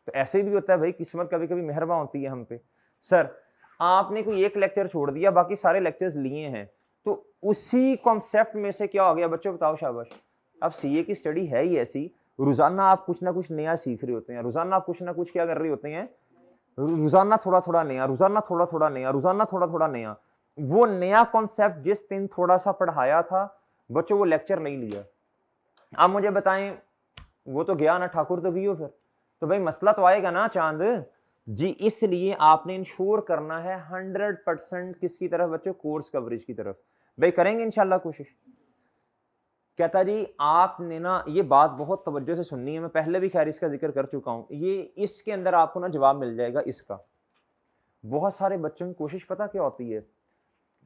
तो ऐसे भी होता है भाई, किस्मत कभी कभी मेहरबान होती है हम पे। सर आपने कोई एक लेक्चर छोड़ दिया, बाकी सारे लेक्चर्स लिए हैं, तो उसी कॉन्सेप्ट में से क्या हो गया बच्चों, बताओ शाबाश। अब CA की स्टडी है ही ऐसी, रोजाना आप कुछ ना कुछ नया सीख रहे होते हैं, रोजाना आप कुछ ना कुछ क्या कर रहे होते हैं, रोजाना थोड़ा थोड़ा नया, रोजाना थोड़ा थोड़ा नया, रोजाना थोड़ा थोड़ा नया। वो नया कॉन्सेप्ट जिस दिन थोड़ा सा पढ़ाया था बच्चों, वो लेक्चर नहीं लिया। आप मुझे बताएं, वो तो गया ना, ठाकुर तो गई हो फिर, तो भाई मसला तो आएगा ना चांद जी। इसलिए आपने इंश्योर करना है 100% किसकी तरफ बच्चों, कोर्स कवरेज की तरफ। भाई करेंगे इंशाल्लाह कोशिश। कहता जी आपने ना ये बात बहुत तवज्जो से सुननी है, मैं पहले भी खैर इसका जिक्र कर चुका हूं, ये इसके अंदर आपको ना जवाब मिल जाएगा इसका। बहुत सारे बच्चों की कोशिश पता क्या होती है,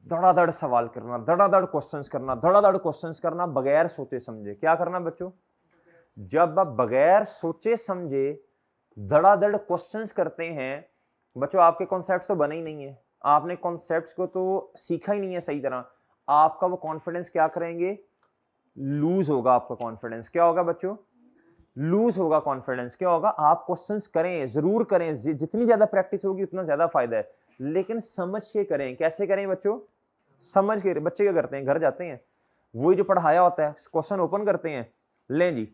धड़ाधड़ सवाल करना, धड़ाधड़ क्वेश्चंस करना बगैर सोचे समझे। क्या करना बच्चों, जब आप बगैर सोचे समझे धड़ाधड़ क्वेश्चंस करते हैं बच्चों, आपके कॉन्सेप्ट्स तो बने ही नहीं है, आपने कॉन्सेप्ट्स को तो सीखा ही नहीं है सही तरह। आपका वो कॉन्फिडेंस क्या करेंगे, लूज होगा। आपका कॉन्फिडेंस क्या होगा बच्चों, लूज होगा कॉन्फिडेंस। क्या होगा, आप क्वेश्चंस करें, जरूर करें, जितनी ज्यादा प्रैक्टिस होगी उतना ज्यादा फायदा है, लेकिन समझ के करें। कैसे करें बच्चों, समझ के। बच्चे क्या करते हैं, घर जाते हैं, वही जो पढ़ाया होता है क्वेश्चन ओपन करते हैं, लें जी,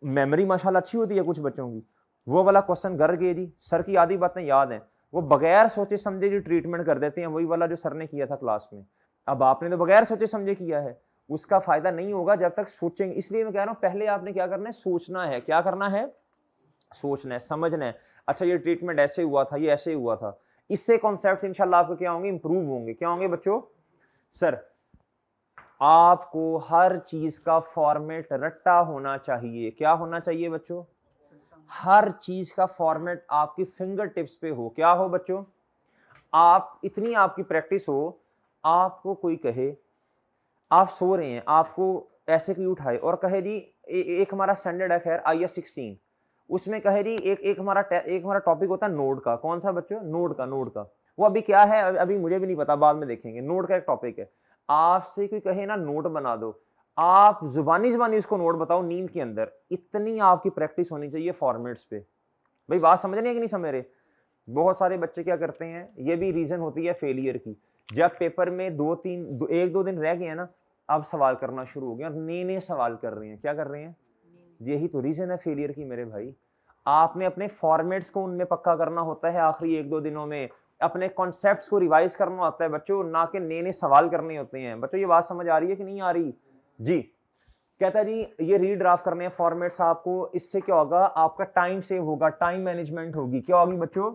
मेमोरी माशाल्लाह अच्छी होती है कुछ बच्चों की, वो वाला क्वेश्चन घर गए जी, सर की आधी बातें याद हैं, वो बगैर सोचे समझे जो ट्रीटमेंट कर देते हैं, वही वाला जो सर ने किया था क्लास में। अब आपने तो बगैर सोचे समझे किया है, उसका फायदा नहीं होगा जब तक सोचेंगे। इसलिए मैं कह रहा हूं पहले आपने क्या करना है, सोचना है। क्या करना है, सोचना है, समझना है। अच्छा ये ट्रीटमेंट ऐसे हुआ था, ये ऐसे हुआ था, इससे कॉन्सेप्ट इंशाल्लाह आपको क्या होंगे, इंप्रूव होंगे। क्या होंगे बच्चों, सर आपको हर चीज का फॉर्मेट रट्टा होना चाहिए। क्या होना चाहिए बच्चों, हर चीज का फॉर्मेट आपकी फिंगर टिप्स पे हो। क्या हो बच्चों, आप इतनी आपकी प्रैक्टिस हो, आपको कोई कहे आप सो रहे हैं, आपको ऐसे कोई उठाए और कहे जी एक हमारा स्टैंडर्ड है खैर IS 16, उसमें कहे जी एक हमारा टॉपिक होता है नोड का। कौन सा बच्चों, नोड का। वो अभी क्या है अभी मुझे भी नहीं पता, बाद में देखेंगे। नोड का एक टॉपिक है, आपसे कोई कहे ना नोट बना दो, आप जुबानी उसको नोट बताओ नींद के अंदर। इतनी आपकी प्रैक्टिस होनी चाहिए फॉर्मेट्स पे। भाई बात समझ रहे हैं कि नहीं समझ रहे। बहुत सारे बच्चे क्या करते हैं, ये भी रीजन होती है फेलियर की, जब पेपर में 1-2 दिन रह गए हैं ना, अब सवाल करना शुरू हो गया, नए सवाल कर रहे हैं। क्या कर रहे हैं, यही तो रीजन है फेलियर की मेरे भाई। आपने अपने फॉर्मेट्स को उनमें पक्का करना होता है, आखिरी 1-2 दिनों में अपने कॉन्सेप्ट्स को रिवाइज करना होता है बच्चों, ना कि नए सवाल करने होते हैं। बच्चों ये बात समझ आ रही है कि नहीं आ रही जी। कहता है जी ये रीड्राफ्ट करने हैं फॉर्मेट्स आपको, इससे क्या होगा, आपका टाइम सेव होगा, टाइम मैनेजमेंट होगी। क्या होगी बच्चों,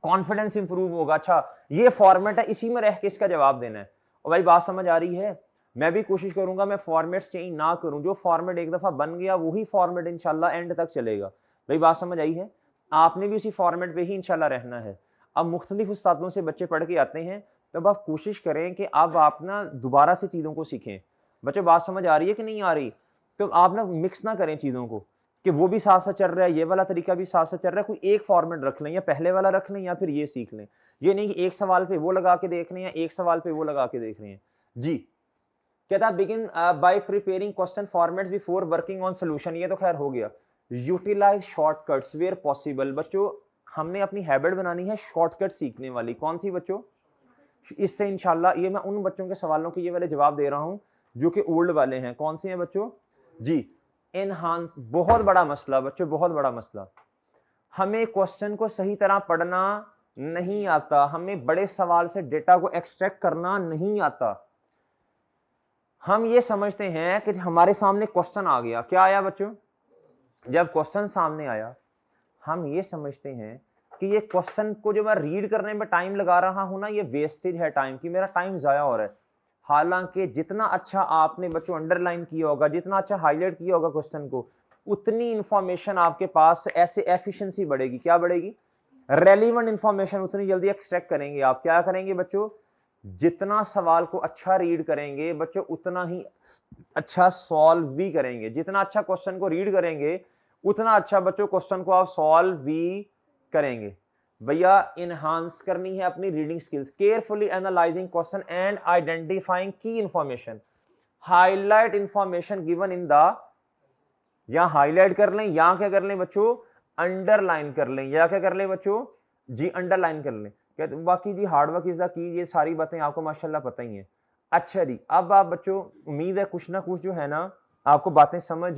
कॉन्फिडेंस इंप्रूव होगा। अच्छा ये फॉर्मेट है, इसी में रह के इसका जवाब देना है। और भाई बात समझ आ रही है, मैं भी कोशिश करूंगा मैं फॉर्मेट्स चेंज ना करूं, जो फॉर्मेट एक दफा बन गया वही फॉर्मेट इंशाल्लाह एंड तक चलेगा। भाई बात समझ आई है? आपने भी उसी फॉर्मेट पे ही इंशाल्लाह रहना है। अब मुख्तलिफ उस्तादों से बच्चे पढ़ के आते हैं, तब आप कोशिश करें कि अब आप ना दोबारा से चीज़ों को सीखें। बच्चों बात समझ आ रही है कि नहीं आ रही? तो आप ना मिक्स ना करें चीज़ों को कि वो भी साथ साथ चल रहा है, ये वाला तरीका भी साथ साथ चल रहा है। कोई एक फॉर्मेट रख लें, या पहले वाला रख लें या फिर ये सीख लें। ये नहीं कि एक सवाल पे वो लगा के देख रहे हैं, एक सवाल पे वो लगा के देख रहे हैं। जी, कहता begin by preparing question formats before working on solution. ये तो खैर हो गया। Utilise shortcuts where possible. बच्चों हमने अपनी हैबिट बनानी है शॉर्टकट सीखने वाली। कौन सी बच्चों? इससे इंशाल्लाह, ये मैं उन बच्चों के सवालों के ये वाले जवाब दे रहा हूं जो कि ओल्ड वाले हैं। कौन से हैं बच्चों? जी, एनहांस। बहुत बड़ा मसला बच्चों, बहुत बड़ा मसला। हमें क्वेश्चन को सही तरह पढ़ना नहीं आता, हमें बड़े सवाल से डेटा को एक्सट्रैक्ट करना नहीं आता। हम ये समझते हैं कि हमारे सामने क्वेश्चन आ गया। क्या आया बच्चों? जब क्वेश्चन सामने आया, हम ये समझते हैं कि ये क्वेश्चन को जो मैं रीड करने में टाइम लगा रहा हूं ना, ये वेस्टेज है टाइम की, मेरा टाइम जाया हो रहा है। हालांकि जितना अच्छा आपने बच्चों अंडरलाइन किया होगा, जितना अच्छा हाईलाइट किया होगा क्वेश्चन को, उतनी इंफॉर्मेशन आपके पास ऐसे एफिशिएंसी बढ़ेगी। क्या बढ़ेगी? रेलिवेंट इंफॉर्मेशन उतनी जल्दी एक्सट्रैक्ट करेंगे आप। क्या करेंगे बच्चों? जितना सवाल को अच्छा रीड करेंगे बच्चों, उतना ही अच्छा सॉल्व भी करेंगे। जितना अच्छा क्वेश्चन को रीड करेंगे, उतना अच्छा बच्चों क्वेश्चन को आप सॉल्व भी करेंगे। भैया इनहांस करनी है अपनी reading skills. Carefully analysing question and identifying key information. Highlight information given in the, या हाईलाइट कर लें या क्या कर लें बच्चों, अंडरलाइन कर लें, या क्या कर लें बच्चों जी, अंडरलाइन कर लें। कहते बाकी जी hard work is the key, ये सारी बातें आपको माशाल्लाह पता ही है। अच्छा जी, अब आप बच्चों, उम्मीद है कुछ ना कुछ जो है ना आपको बातें समझ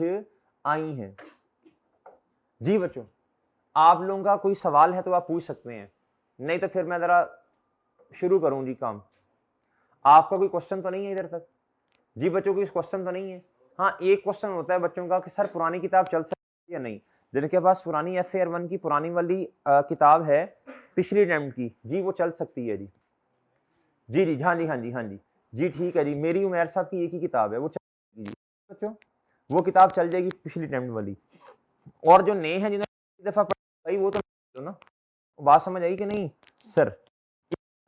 आई हैं। जी बच्चों, आप लोगों का कोई सवाल है तो आप पूछ सकते हैं, नहीं तो फिर मैं जरा शुरू करूं जी काम। आपका कोई क्वेश्चन तो नहीं है इधर तक? जी बच्चों, कोई क्वेश्चन तो नहीं है? हाँ, एक क्वेश्चन होता है बच्चों का कि सर पुरानी किताब चल सकती है या नहीं। जिनके पास पुरानी FAR1 की पुरानी वाली किताब है पिछली अटेम्प्ट की, जी वो चल सकती है जी। जी जी, हाँ जी, हाँ जी, हाँ जी, जी ठीक है जी। मेरी उमैर साहब की एक ही किताब है, वो चल जाएगी बच्चों, वो किताब चल जाएगी पिछली अटेम्प्ट वाली। और जो नए हैं जिन्होंने दफा पढ़ी, वो तो ना, बात समझ आई कि नहीं सर?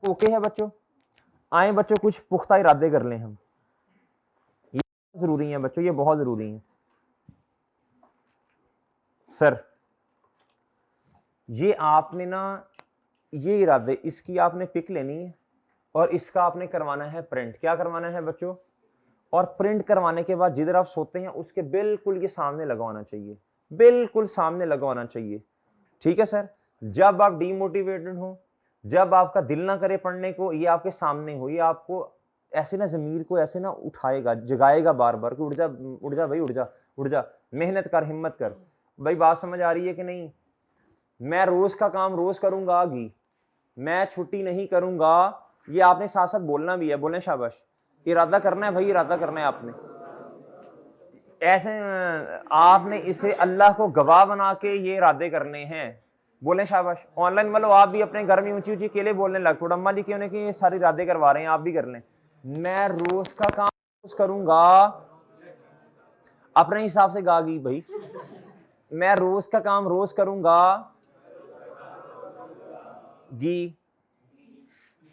ओके है बच्चों? आए बच्चों, कुछ पुख्ता इरादे कर लें हम, ये जरूरी है बच्चों, ये बहुत जरूरी है सर। ये आपने ना, ये इरादे, इसकी आपने पिक लेनी है और इसका आपने करवाना है प्रिंट। क्या करवाना है बच्चों? और प्रिंट करवाने के बाद जिधर आप सोते हैं उसके बिल्कुल ये सामने लगवाना चाहिए, बिल्कुल सामने लगवाना चाहिए। ठीक है सर? जब आप डीमोटिवेटेड हो, जब आपका दिल ना करे पढ़ने को, ये आपके सामने हो, ये आपको ऐसे ना ज़मीर को ऐसे ना उठाएगा, जगाएगा बार बार कि उठ जा, उठ जा भाई, उठ जा, उठ जा, मेहनत कर, हिम्मत कर। भाई बात समझ आ रही है कि नहीं? मैं रोज का काम रोज करूंगा आगे, मैं छुट्टी नहीं करूंगा। ये आपने साथ साथ बोलना भी है, बोलें शाबाश। इरादा करना है भाई, इरादा करना है आपने। ऐसे आपने इसे अल्लाह को गवाह बना के ये इरादे करने हैं। बोलें शाबाश। ऑनलाइन वालों आप भी अपने घर में ऊंची ऊंची केले बोलने लग पड़ो, अम्मा जी क्यों नहीं कि ये सारे इरादे करवा रहे हैं, आप भी कर लें। मैं रोज का काम रोज करूंगा, अपने हिसाब से गागी भाई। मैं रोज का काम रोज करूंगा जी,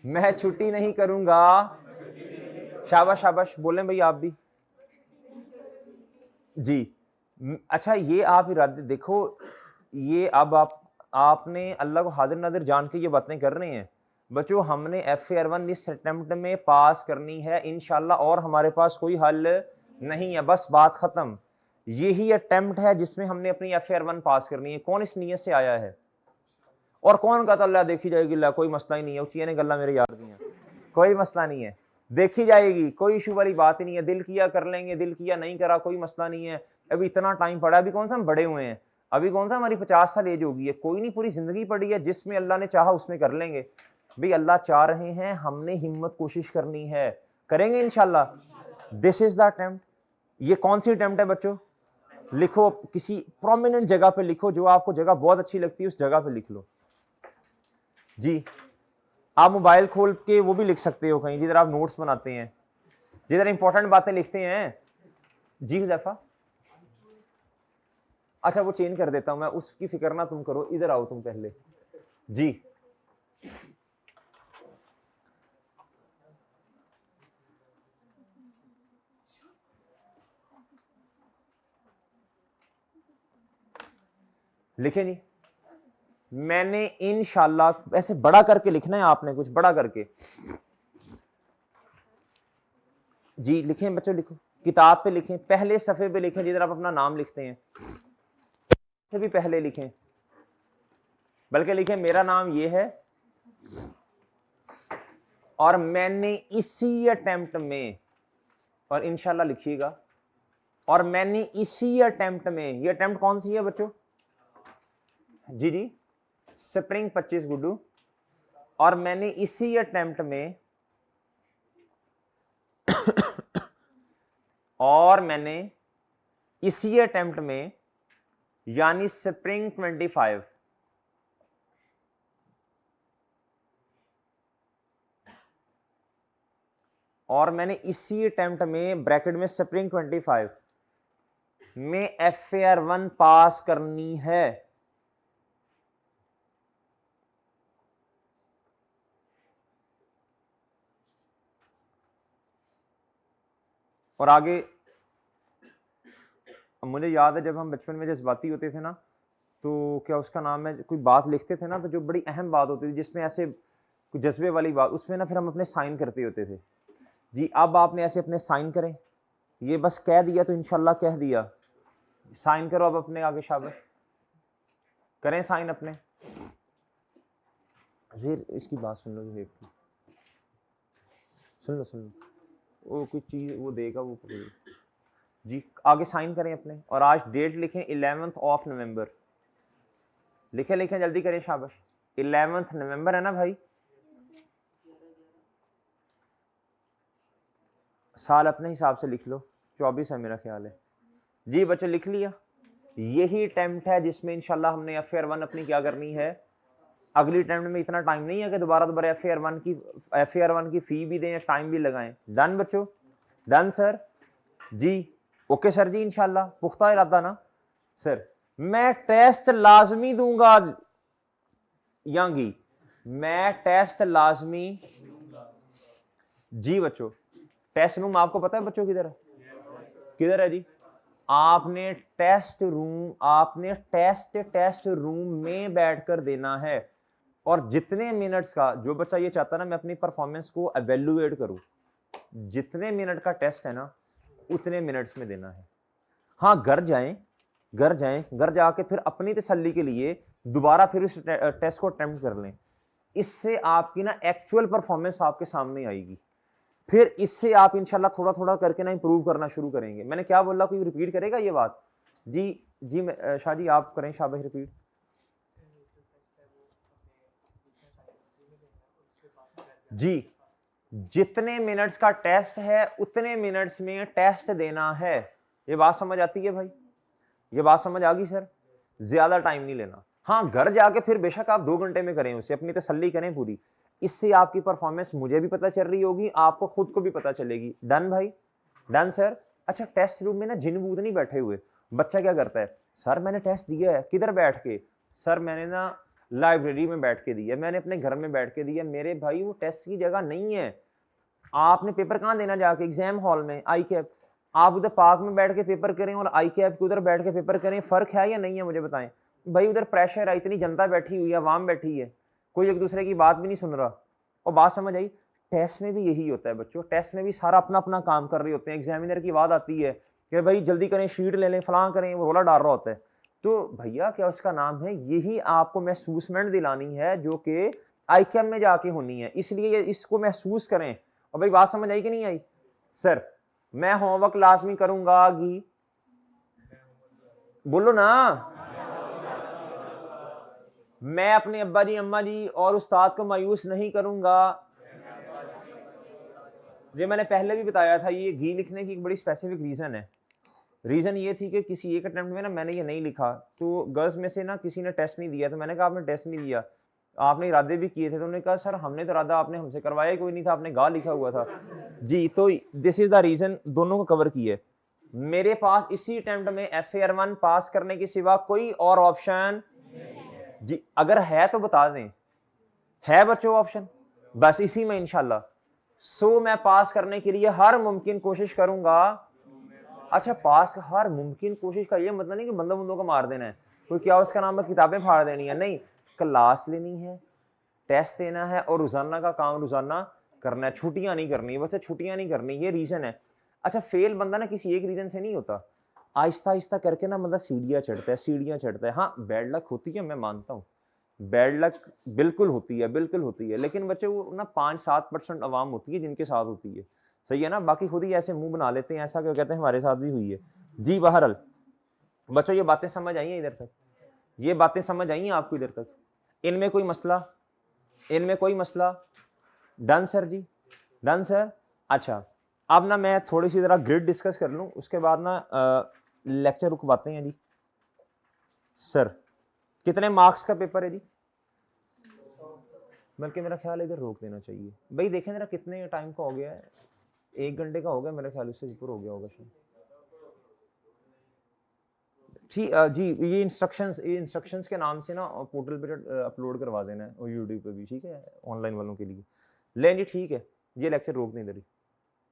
मैं छुट्टी नहीं करूंगा। शाबाश शाबाश, बोलें भाई आप भी जी। अच्छा, ये आप इरादे देखो, ये अब आपने अल्लाह को हाजिर नाजिर जान के ये बातें कर रहे हैं बच्चों। हमने FAR1 इस अटेम्प्ट में पास करनी है इंशाल्लाह, और हमारे पास कोई हल नहीं है, बस बात खत्म। यही अटेम्प्ट है जिसमें हमने अपनी FAR1 पास करनी है। कौन इस नीयत से आया है और कौन कहता अल्लाह देखी जाएगी? ला कोई मसला ही नहीं है, उचिया ने गल्ला मेरे याद नहीं है, कोई मसला नहीं है, देखी जाएगी, कोई इशू वाली बात ही नहीं है। दिल किया कर लेंगे, दिल किया नहीं करा कोई मसला नहीं है। अभी इतना टाइम पड़ा, अभी कौन सा हम बड़े हुए हैं, अभी कौन सा हमारी 50 साल एज होगी है, कोई नहीं, पूरी जिंदगी पड़ी है, जिसमें अल्लाह ने चाहा उसमें कर लेंगे। भाई अल्लाह चाह रहे हैं, हमने हिम्मत कोशिश करनी है, करेंगे इंशाल्लाह। This is the attempt. ये कौन सी अटेम्प्ट है बच्चों? लिखो, किसी प्रोमिनेंट जगह पे लिखो, जो आपको जगह बहुत अच्छी लगती है उस जगह पे लिख लो जी। आप मोबाइल खोल के वो भी लिख सकते हो कहीं, जिधर आप नोट्स बनाते हैं, जिधर इंपॉर्टेंट बातें लिखते हैं जी। हुज़ैफा अच्छा वो चेंज कर देता हूं मैं, उसकी फिक्र ना तुम करो, इधर आओ तुम पहले जी। लिखे नहीं, मैंने इंशाल्लाह ऐसे बड़ा करके लिखना है आपने, कुछ बड़ा करके जी। लिखें बच्चों, लिखो, किताब पे लिखें, पहले सफ़े पे लिखें जिधर आप अपना नाम लिखते हैं, से भी पहले लिखें, बल्कि लिखें मेरा नाम ये है और मैंने इसी अटेम्प्ट में, और इंशाल्लाह लिखिएगा, और मैंने इसी अटेम्प्ट में, ये अटेम्प्ट कौन सी है बच्चों? जी जी, स्प्रिंग 25 गुड्डू। और मैंने इसी अटेम्प्ट में और मैंने इसी अटेम्प्ट में यानी स्प्रिंग 25 और मैंने इसी अटेम्प्ट में ब्रैकेट में स्प्रिंग 25 में FAR1 पास करनी है। और आगे मुझे याद है जब हम बचपन में जज्बाती होते थे ना, तो क्या उसका नाम है, कोई बात लिखते थे ना, तो जो बड़ी अहम बात होती थी जिसमें ऐसे कोई जज्बे वाली बात, उसमें ना फिर हम अपने साइन करते होते थे जी। अब आपने ऐसे अपने साइन करें, ये बस कह दिया तो इंशाल्लाह कह दिया, साइन करो अब अपने आगे, शाबाश करें साइन अपने। ज़ेर इसकी बात सुन लो, ज़ेर की सुन लो, सुन लो, वो कुछ चीज़ वो देगा वो जी। आगे साइन करें अपने, और आज डेट लिखें 11 नवंबर, लिखें लिखें जल्दी करें, शाबाश। 11 नवंबर है ना भाई, साल अपने हिसाब से लिख लो, 24 है मेरा ख्याल है जी। बच्चों लिख लिया, यही अटेम्प्ट है जिसमें इंशाल्लाह हमने FAR1 अपनी क्या करनी है। अगली अटेम्प्ट में इतना टाइम नहीं है कि दोबारा FAR1 की फी भी दें, टाइम भी लगाएं। डन बच्चों, डन सर जी, ओके सर जी, इंशाल्लाह पुख्ता इरादा ना सर। मैं टेस्ट लाजमी दूंगा यांगी, मैं टेस्ट लाजमी जी। बच्चों टेस्ट रूम आपको पता है बच्चों किधर है? किधर है जी? आपने टेस्ट रूम में बैठकर देना है, और जितने मिनट्स का जो बच्चा ये चाहता है ना मैं अपनी परफॉर्मेंस को एवेल्युएट करूं, जितने मिनट का टेस्ट है ना उतने मिनट्स में देना है। हाँ घर जाके फिर अपनी तसल्ली के लिए दोबारा फिर इस टेस्ट को अटेम्प्ट कर लें, इससे आपकी ना एक्चुअल परफॉर्मेंस आपके सामने आएगी। फिर इससे आप इंशाल्लाह थोड़ा थोड़ा करके ना इंप्रूव करना शुरू करेंगे। मैंने क्या बोला, कोई रिपीट करेगा ये बात? जी जी, शाह जी आप करें, शाबाश रिपीट जी। जितने मिनट्स का टेस्ट है उतने मिनट्स में टेस्ट देना है। ये बात समझ आती है भाई? ये बात समझ आ गई सर? ज्यादा टाइम नहीं लेना। हाँ घर जाके फिर बेशक आप 2 घंटे में करें, उसे अपनी तसल्ली करें पूरी, इससे आपकी परफॉर्मेंस मुझे भी पता चल रही होगी, आपको खुद को भी पता चलेगी। डन भाई, डन सर। अच्छा टेस्ट रूम में ना जिन बूत नहीं बैठे हुए, बच्चा क्या करता है, सर मैंने टेस्ट दिया है, किधर बैठ के? सर मैंने ना लाइब्रेरी में बैठ के दिया, मैंने अपने घर में बैठ के दिया। मेरे भाई वो टेस्ट की जगह नहीं है, आपने पेपर कहाँ देना जाके? एग्जाम हॉल में, आई कैप। आप उधर पार्क में बैठ के पेपर करें और आई कैप के उधर बैठ के पेपर करें, फर्क है या नहीं है मुझे बताएं भाई। उधर प्रेशर है, इतनी जनता बैठी हुई है, आवाम बैठी है, कोई एक दूसरे की बात भी नहीं सुन रहा। और बात समझ आई? टेस्ट में भी यही होता है बच्चों, टेस्ट में भी सारा अपना अपना काम कर रहे होते हैं। एग्जामिनर की बात आती है कि भाई जल्दी करें, शीट ले लें, फलां करें, वो रोला डाल रहा होता है। तो भैया क्या उसका नाम है, यही आपको महसूसमेंट दिलानी है जो कि आई कैप में जाके होनी है, इसलिए इसको महसूस करें। और भाई बात समझ आई कि नहीं आई? सर मैं होमवर्क लाजमी करूंगा गी, बोलो ना। मैं अपने अब्बा जी, अम्मा जी और उस्ताद को मायूस नहीं करूंगा। ये मैंने पहले भी बताया था, ये घी लिखने की एक बड़ी स्पेसिफिक रीजन है। रीजन ये थी कि किसी एक अटेम्प्ट में ना मैंने ये नहीं लिखा, तो गर्ल्स में से ना किसी ने टेस्ट नहीं दिया, तो मैंने कहा आपने टेस्ट नहीं दिया, आपने इरादे भी किए थे, तो उन्होंने कहा सर हमने तो इरादा आपने हमसे करवाया कोई नहीं था, आपने गा लिखा हुआ था जी। तो दिस इज द रीजन, दोनों को कवर किए मेरे पास इसी अटेम्प्ट में FAR1 पास करने के सिवा कोई और ऑप्शन जी अगर है तो बता दें, है बच्चों ऑप्शन, बस इसी में इंशाल्लाह। सो मैं पास करने के लिए हर मुमकिन कोशिश करूंगा। अच्छा, पास हर मुमकिन कोशिश का ये मतलब नहीं कि बंदों बंदों को मार देना है, कोई क्या उसका नाम है किताबें फाड़ देनी है, नहीं, क्लास लेनी है, टेस्ट देना है और रोजाना का काम रोजाना करना है, छुट्टियां नहीं करनी, वैसे छुट्टियां नहीं करनी, ये रीजन है। अच्छा, फेल बंदा ना किसी एक रीजन से नहीं होता, आहिस्ता आहिस्ता करके ना बंदा सीढ़ियां चढ़ता है, सीढ़ियां चढ़ता है। हाँ बैड लक होती है, मैं मानता हूँ बैड लक बिल्कुल होती है, बिल्कुल होती है, लेकिन बच्चे वो ना 5-7% अवाम होती है जिनके साथ होती है, सही है ना, बाकी खुद ही ऐसे मुंह बना लेते हैं, ऐसा क्यों कहते हैं हमारे साथ भी हुई है जी। बहरहाल बच्चों ये बातें समझ आई हैं इधर तक, ये बातें समझ आई हैं आपको इधर तक, इनमें कोई मसला, इनमें कोई मसला? डन सर जी, डन सर। अच्छा, अब ना मैं थोड़ी सी जरा ग्रिड डिस्कस कर लूं, उसके बाद ना लेक्चर रुकवाते हैं जी। सर कितने मार्क्स का पेपर है जी? बल्कि मेरा ख्याल इधर रोक देना चाहिए भाई, देखें जरा कितने टाइम का हो गया है, 1 घंटे का हो गया मेरे ख्याल, उससे ऊपर हो गया होगा शायद। ठीक जी, ये इंस्ट्रक्शंस के नाम से ना पोर्टल पे अपलोड करवा देना है और यूट्यूब पे भी, ठीक है, ऑनलाइन वालों के लिए। लें जी ठीक है, ये लेक्चर रोक दें इधर ही।